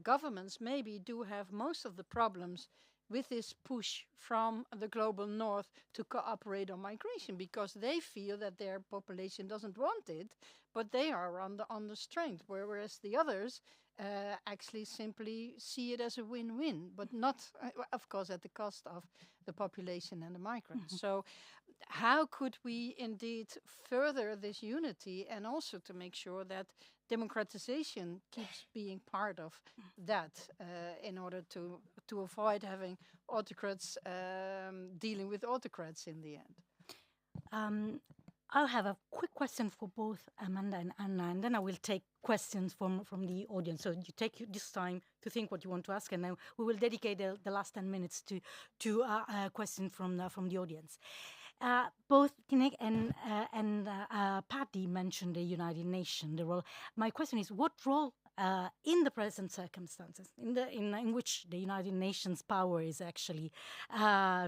governments maybe do have most of the problems with this push from the global north to cooperate on migration, because they feel that their population doesn't want it, but they are on the strength, whereas the others actually simply see it as a win-win, but not, of course, at the cost of the population and the migrants. So how could we indeed further this unity, and also to make sure that democratization keeps being part of that in order to avoid having autocrats dealing with autocrats in the end? I'll have a quick question for both Amanda and Anna, and then I will take questions from the audience. So you take this time to think what you want to ask, and then we will dedicate the last 10 minutes to a question from the audience. Both Tinek and Patty mentioned the United Nations. The role. My question is, what role in the present circumstances, in which the United Nations power is actually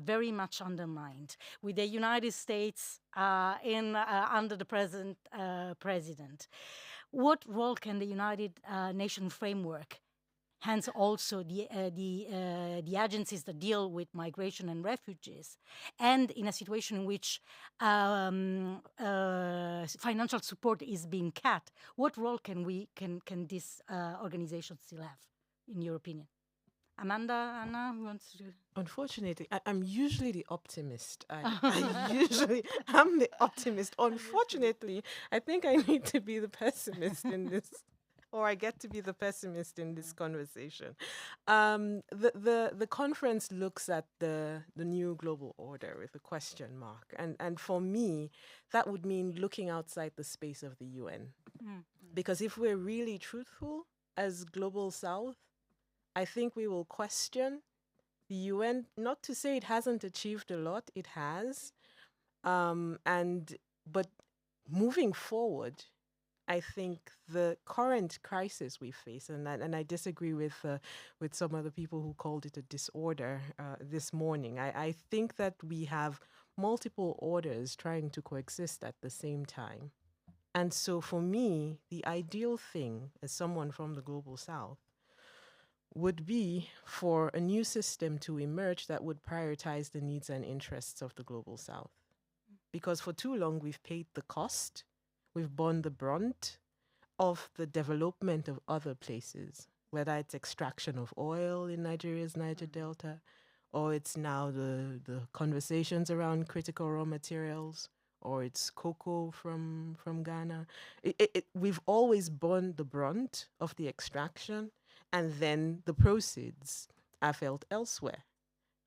very much undermined, with the United States under the present president, what role can the United Nations framework, hence also the agencies that deal with migration and refugees, and in a situation in which financial support is being cut, what role can this organization still have, in your opinion? Amanda, Anna, who wants to? Unfortunately, I'm usually the optimist. I usually am the optimist. Unfortunately, I think I need to be the pessimist in this, or I get to be the pessimist in this conversation. The conference looks at the new global order with a question mark, and for me, that would mean looking outside the space of the UN, because if we're really truthful as Global South, I think we will question the UN, not to say it hasn't achieved a lot, it has. But moving forward, I think the current crisis we face, and I disagree with some other people who called it a disorder this morning. I think that we have multiple orders trying to coexist at the same time. And so for me, the ideal thing as someone from the Global South would be for a new system to emerge that would prioritize the needs and interests of the Global South. Because for too long, we've paid the cost, we've borne the brunt of the development of other places, whether it's extraction of oil in Nigeria's Niger Delta, or it's now the conversations around critical raw materials, or it's cocoa from Ghana. We've always borne the brunt of the extraction, and then the proceeds are felt elsewhere,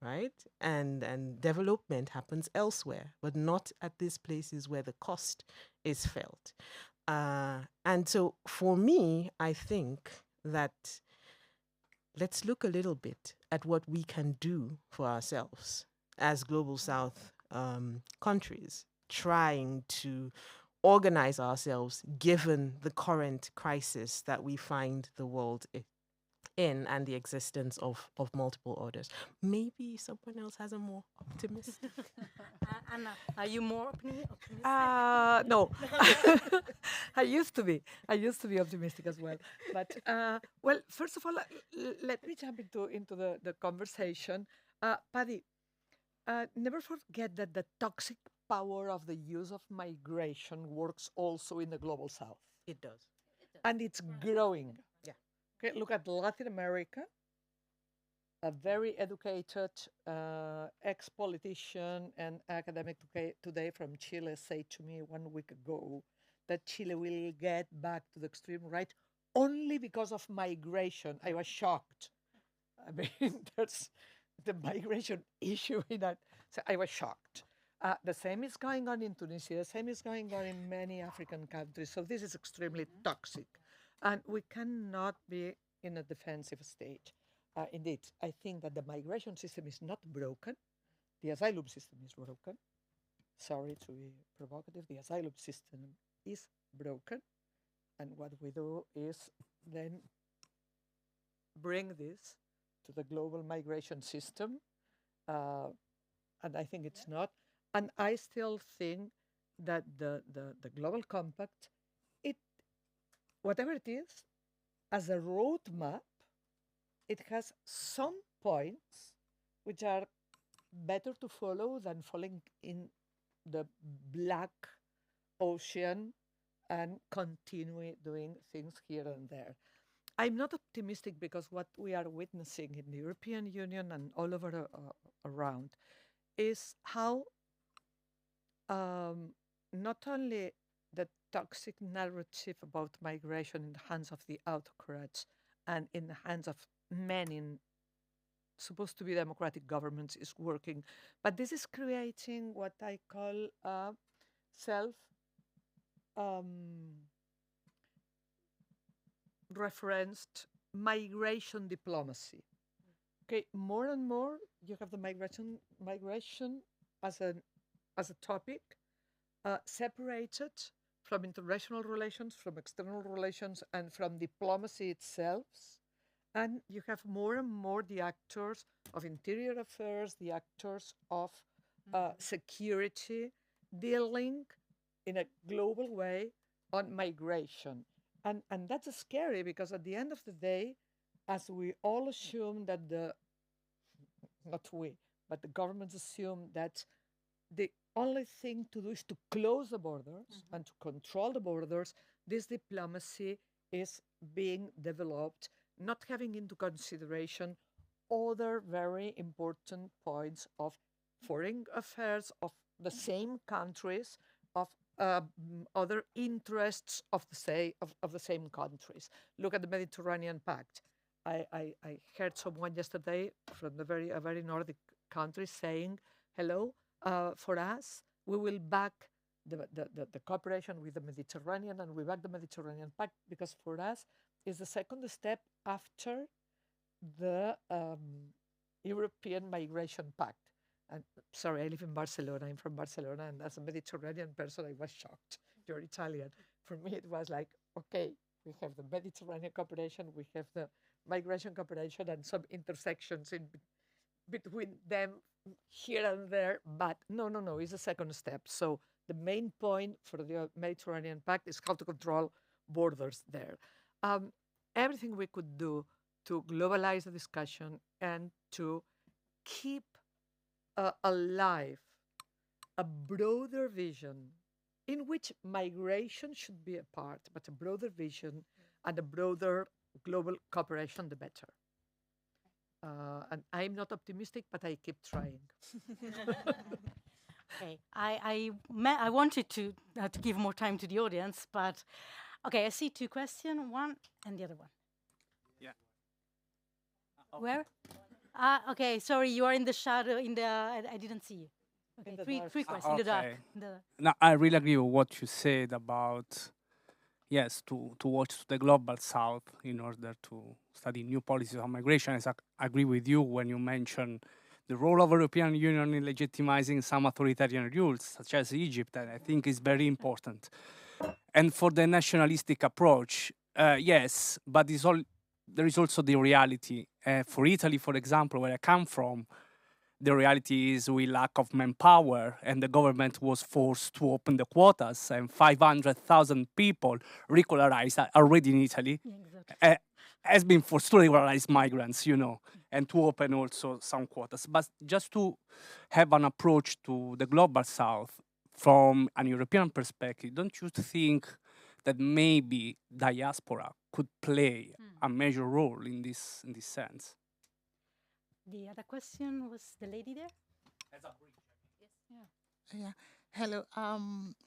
right? And development happens elsewhere, but not at these places where the cost is felt. And so for me, I think that let's look a little bit at what we can do for ourselves as Global South countries, trying to organize ourselves given the current crisis that we find the world in and the existence of multiple orders. Maybe someone else has a more optimistic. Anna, are you more optimistic? No, I used to be optimistic as well. But well, first of all, let me jump into the conversation. Paddy, never forget that the toxic power of the use of migration works also in the Global South. It does. And it's growing. Yeah. Okay, look at Latin America. A very educated ex-politician and academic today from Chile said to me 1 week ago that Chile will get back to the extreme right only because of migration. I was shocked. I mean, there's the migration issue in that. So I was shocked. The same is going on in Tunisia. The same is going on in many African countries. So this is extremely toxic. And we cannot be in a defensive state. Indeed, I think that the migration system is not broken. The asylum system is broken. Sorry to be provocative. The asylum system is broken. And what we do is then bring this to the global migration system. And I think it's not. And I still think that the global compact, whatever it is, as a roadmap, it has some points which are better to follow than falling in the black ocean and continue doing things here and there. I'm not optimistic because what we are witnessing in the European Union and all over around is how not only the toxic narrative about migration in the hands of the autocrats and in the hands of men in supposed to be democratic governments is working, but this is creating what I call self-referenced migration diplomacy. Okay, more and more you have the migration as an as a topic, separated from international relations, from external relations, and from diplomacy itself. And you have more and more the actors of interior affairs, the actors of security, dealing in a global way on migration. And that's scary because at the end of the day, as we all assume that not we, but the governments assume that the only thing to do is to close the borders and to control the borders, this diplomacy is being developed, not having into consideration other very important points of foreign affairs of the same countries, of other interests of the same countries. Look at the Mediterranean Pact. I heard someone yesterday from a very Nordic country saying, hello, for us, we will back the cooperation with the Mediterranean, and we back the Mediterranean Pact because for us is the second step after the European Migration Pact. And sorry, I live in Barcelona. I'm from Barcelona, and as a Mediterranean person, I was shocked. You're Italian. For me, it was like, okay, we have the Mediterranean cooperation, we have the migration cooperation, and some intersections in between them here and there. But no, it's a second step. So the main point for the Mediterranean Pact is how to control borders there. Everything we could do to globalize the discussion and to keep alive a broader vision in which migration should be a part, but a broader vision and a broader global cooperation, the better. And I'm not optimistic, but I keep trying. Okay, I wanted to give more time to the audience, but okay, I see two questions, one and the other one. Yeah. Where? Okay, sorry, you are in the shadow. I didn't see you. Okay, three questions in the dark. No, I really agree with what you said about, yes, to watch the global south in order to study new policies on migration. I agree with you when you mention the role of the European Union in legitimizing some authoritarian rules, such as Egypt, and I think is very important. And for the nationalistic approach, yes, but there is also the reality. For Italy, for example, where I come from, the reality is we lack of manpower, and the government was forced to open the quotas, and 500,000 people regularized already in Italy. Yeah, exactly. Has been forced to regularize migrants, and to open also some quotas. But just to have an approach to the global south from an European perspective, don't you think that maybe diaspora could play a major role in this sense? The other question was the lady there? As a bridge. Yes. Yeah. Hello.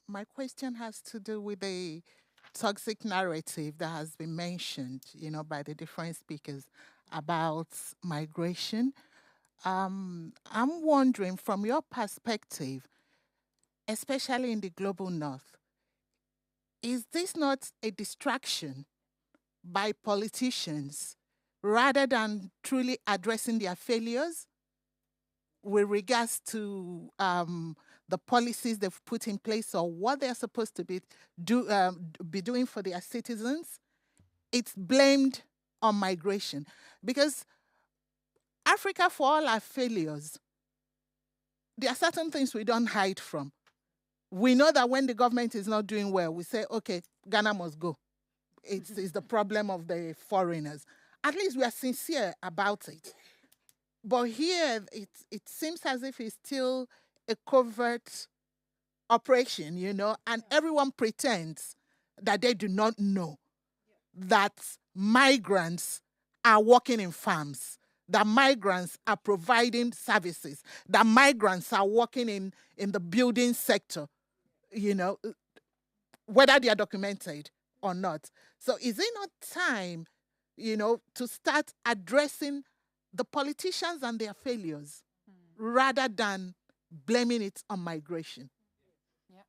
My question has to do with the toxic narrative that has been mentioned, by the different speakers about migration. I'm wondering, from your perspective, especially in the global north, is this not a distraction by politicians rather than truly addressing their failures with regards to the policies they've put in place or what they're supposed to be doing for their citizens? It's blamed on migration. Because Africa, for all our failures, there are certain things we don't hide from. We know that when the government is not doing well, we say, okay, Ghana must go. It's the problem of the foreigners. At least we are sincere about it. But here, it seems as if it's still a covert operation, and everyone pretends that they do not know that migrants are working in farms, that migrants are providing services, that migrants are working in the building sector, whether they are documented or not. So is it not time, to start addressing the politicians and their failures rather than blaming it on migration? Yeah.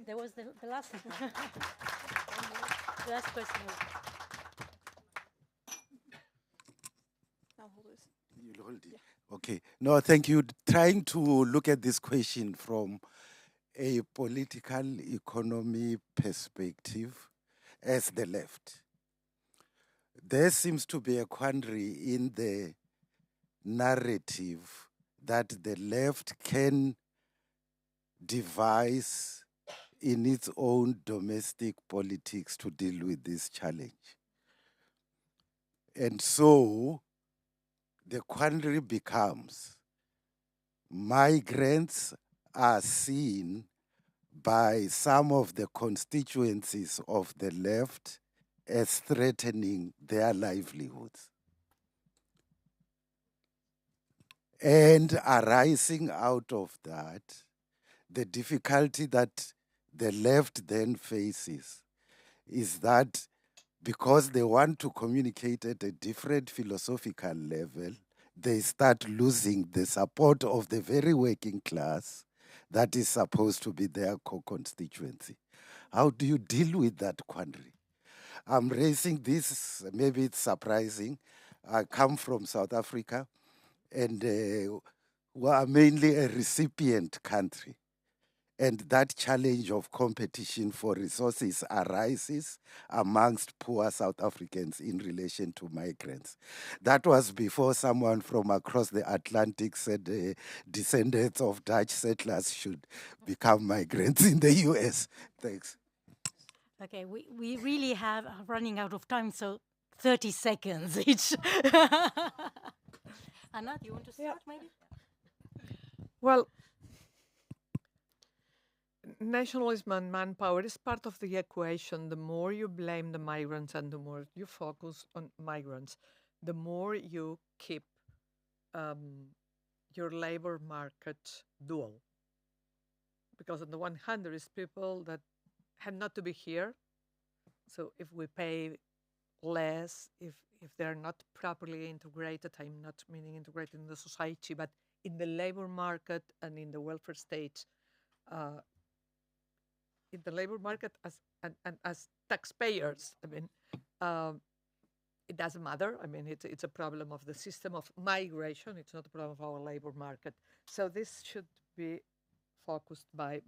There was the last one. The last question. Okay. No, thank you. Trying to look at this question from a political economy perspective as the left. There seems to be a quandary in the narrative that the left can devise in its own domestic politics to deal with this challenge. And so the quandary becomes migrants are seen by some of the constituencies of the left as threatening their livelihoods. And arising out of that, the difficulty that the left then faces is that because they want to communicate at a different philosophical level, they start losing the support of the very working class that is supposed to be their co-constituency. How do you deal with that quandary? I'm raising this, maybe it's surprising. I come from South Africa, and we are mainly a recipient country. And that challenge of competition for resources arises amongst poor South Africans in relation to migrants. That was before someone from across the Atlantic said descendants of Dutch settlers should become migrants in the US. Thanks. Okay, we really have running out of time, so 30 seconds each. Anna, do you want to start maybe? Well, nationalism and manpower is part of the equation. The more you blame the migrants and the more you focus on migrants, the more you keep your labor market dual. Because on the one hand, there is people that had not to be here. So if we pay less, if they're not properly integrated, I'm not meaning integrated in the society, but in the labor market and in the welfare state, in the labor market as taxpayers, I mean, it doesn't matter. I mean, it's a problem of the system of migration. It's not a problem of our labor market. So this should be focused by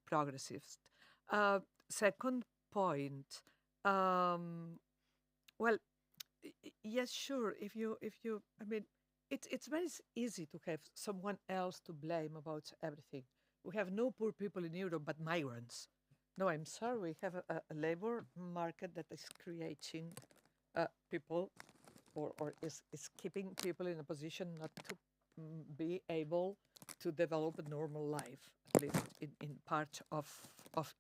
progressives. Second point. Well, yes, sure. If you, I mean, it's very easy to have someone else to blame about everything. We have no poor people in Europe, but migrants. No, I'm sorry. We have a labor market that is creating people, or is keeping people in a position not to be able to develop a normal life, at least in part of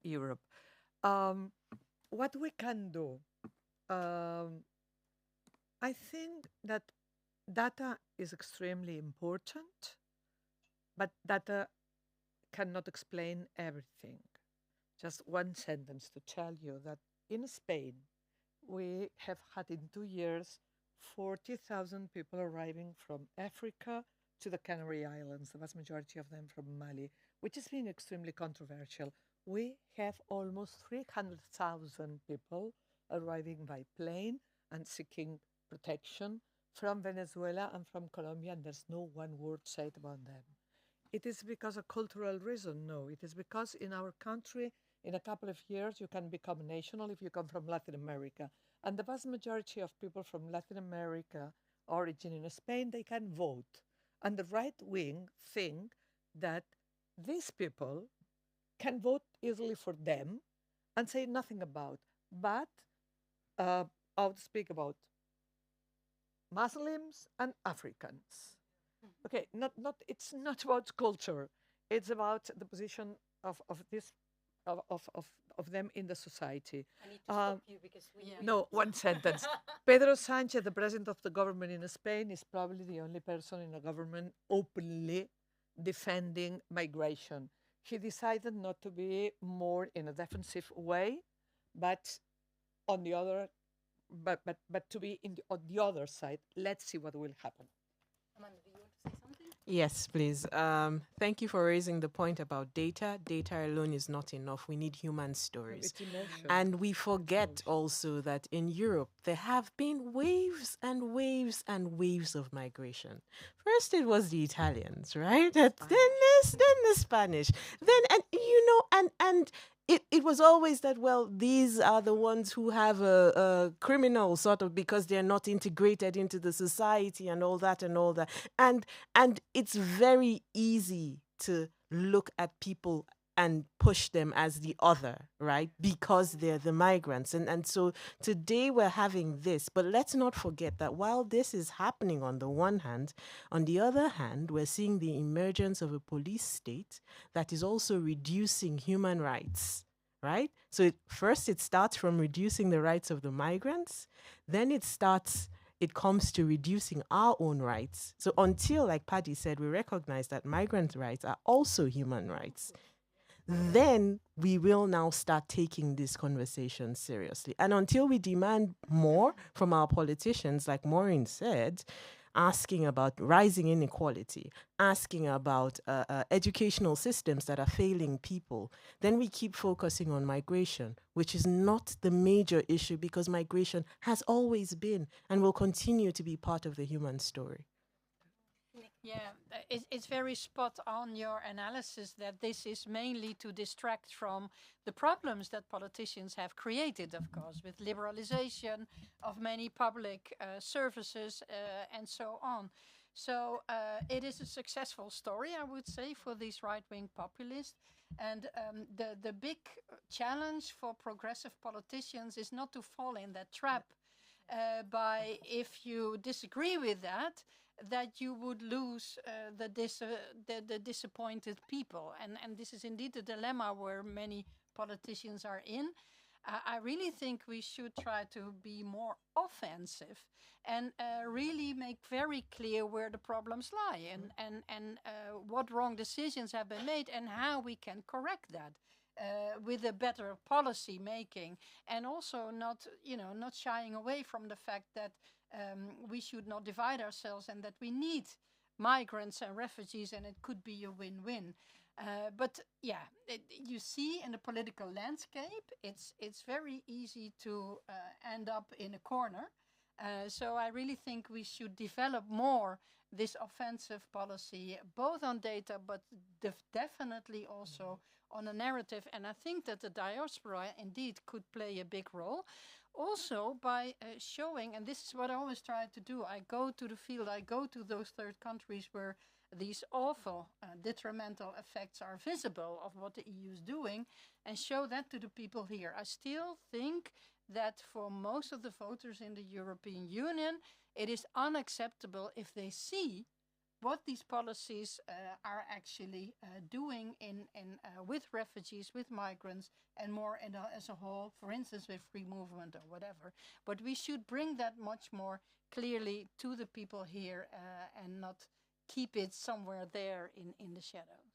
Europe. What we can do, I think that data is extremely important, but data cannot explain everything. Just one sentence to tell you that in Spain, we have had in 2 years 40,000 people arriving from Africa to the Canary Islands, the vast majority of them from Mali, which has been extremely controversial. We have almost 300,000 people arriving by plane and seeking protection from Venezuela and from Colombia, and there's no one word said about them. It is because of cultural reason? No, it is because in our country, in a couple of years, you can become national if you come from Latin America. And the vast majority of people from Latin America origin in Spain, they can vote. And the right wing think that these people can vote easily for them and say nothing about. But I'll speak about Muslims and Africans. Okay, it's not about culture. It's about the position of them in the society. I need to stop you because we No, one sentence. Pedro Sánchez, the president of the government in Spain, is probably the only person in the government openly defending migration. He decided not to be more in a defensive way, but on the other, but to be on the other side. Let's see what will happen. Amanda, do you want to say something? Yes, please. Thank you for raising the point about data. Data alone is not enough. We need human stories. It's emotion. And we forget also that in Europe, there have been waves and waves and waves of migration. First, it was the Italians, right? Then the Spanish. Then, and it was always that, well, these are the ones who have a criminal sort of because they're not integrated into the society and all that and all that. And it's very easy to look at people and push them as the other, right? Because they're the migrants. And so today we're having this, but let's not forget that while this is happening on the one hand, on the other hand, we're seeing the emergence of a police state that is also reducing human rights, right? So first it starts from reducing the rights of the migrants, then it comes to reducing our own rights. So until, like Paddy said, we recognize that migrant rights are also human rights, then we will now start taking this conversation seriously. And until we demand more from our politicians, like Maureen said, asking about rising inequality, asking about educational systems that are failing people, then we keep focusing on migration, which is not the major issue because migration has always been and will continue to be part of the human story. Yeah, it's very spot on your analysis that this is mainly to distract from the problems that politicians have created, of course, with liberalization of many public services and so on. So it is a successful story, I would say, for these right-wing populists. And the big challenge for progressive politicians is not to fall in that trap by, if you disagree with that you would lose the disappointed people. And this is indeed the dilemma where many politicians are in. I really think we should try to be more offensive and really make very clear where the problems lie and what wrong decisions have been made and how we can correct that. With a better policy making, and also not shying away from the fact that we should not divide ourselves and that we need migrants and refugees, and it could be a win-win. But yeah, you see in the political landscape, it's very easy to end up in a corner. So I really think we should develop more this offensive policy, both on data, but definitely also on a narrative. And I think that the diaspora indeed could play a big role. Also by showing, and this is what I always try to do, I go to the field, I go to those third countries where these awful detrimental effects are visible of what the EU is doing, and show that to the people here. I still think that for most of the voters in the European Union, it is unacceptable if they see what these policies are actually doing with refugees, with migrants, and more as a whole, for instance, with free movement or whatever. But we should bring that much more clearly to the people here and not keep it somewhere there in the shadows.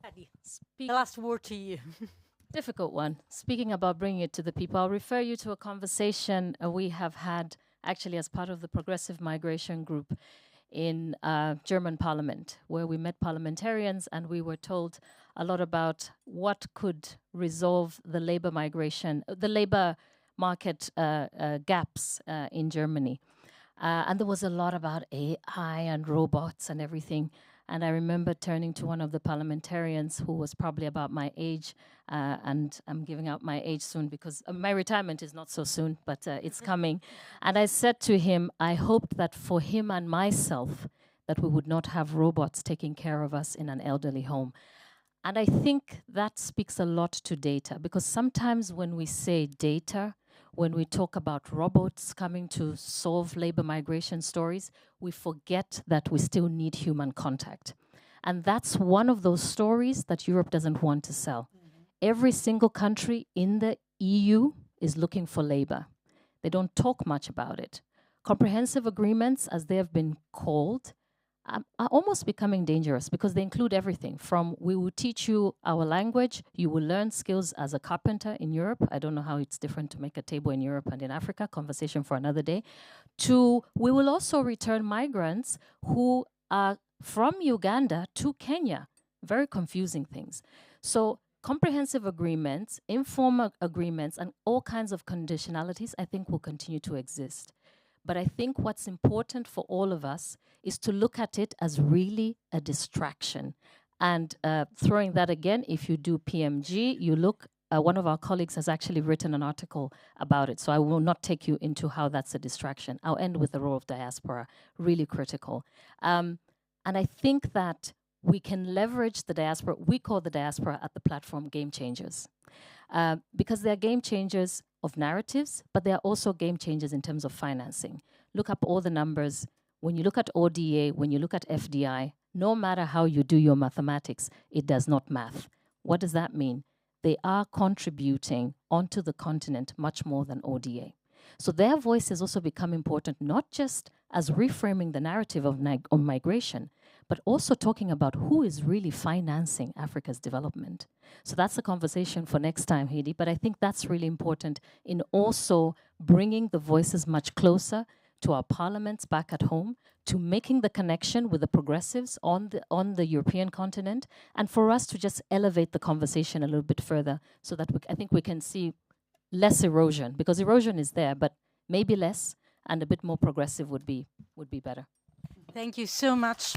Paddy, the last word to you. Difficult one. Speaking about bringing it to the people, I'll refer you to a conversation we have had actually as part of the Progressive Migration Group in German Parliament, where we met parliamentarians and we were told a lot about what could resolve the labor migration, the labor market gaps in Germany. And there was a lot about AI and robots and everything. And I remember turning to one of the parliamentarians who was probably about my age, and I'm giving out my age soon because my retirement is not so soon, but it's coming. And I said to him, I hoped that for him and myself, that we would not have robots taking care of us in an elderly home. And I think that speaks a lot to data, because sometimes when we say data, when we talk about robots coming to solve labor migration stories, we forget that we still need human contact. And that's one of those stories that Europe doesn't want to sell. Every single country in the EU is looking for labor. They don't talk much about it. Comprehensive agreements, as they have been called, are almost becoming dangerous because they include everything from we will teach you our language, you will learn skills as a carpenter in Europe. I don't know how it's different to make a table in Europe and in Africa, conversation for another day, to we will also return migrants who are from Uganda to Kenya. Very confusing things. So comprehensive agreements, informal agreements, and all kinds of conditionalities, I think will continue to exist. But I think what's important for all of us is to look at it as really a distraction. And throwing that again, if you do PMG, you look, one of our colleagues has actually written an article about it, so I will not take you into how that's a distraction. I'll end with the role of diaspora, really critical. And I think that we can leverage the diaspora. We call the diaspora at the platform game changers, because they're game changers of narratives, but they're also game changers in terms of financing. Look up all the numbers. When you look at ODA, when you look at FDI, no matter how you do your mathematics, it does not math. What does that mean? They are contributing onto the continent much more than ODA. So their voice has also become important, not just as reframing the narrative of migration, but also talking about who is really financing Africa's development. So that's a conversation for next time, Heidi, but I think that's really important in also bringing the voices much closer to our parliaments back at home, to making the connection with the progressives on the European continent, and for us to just elevate the conversation a little bit further so that I think we can see less erosion, because erosion is there, but maybe less, and a bit more progressive would be better. Thank you so much.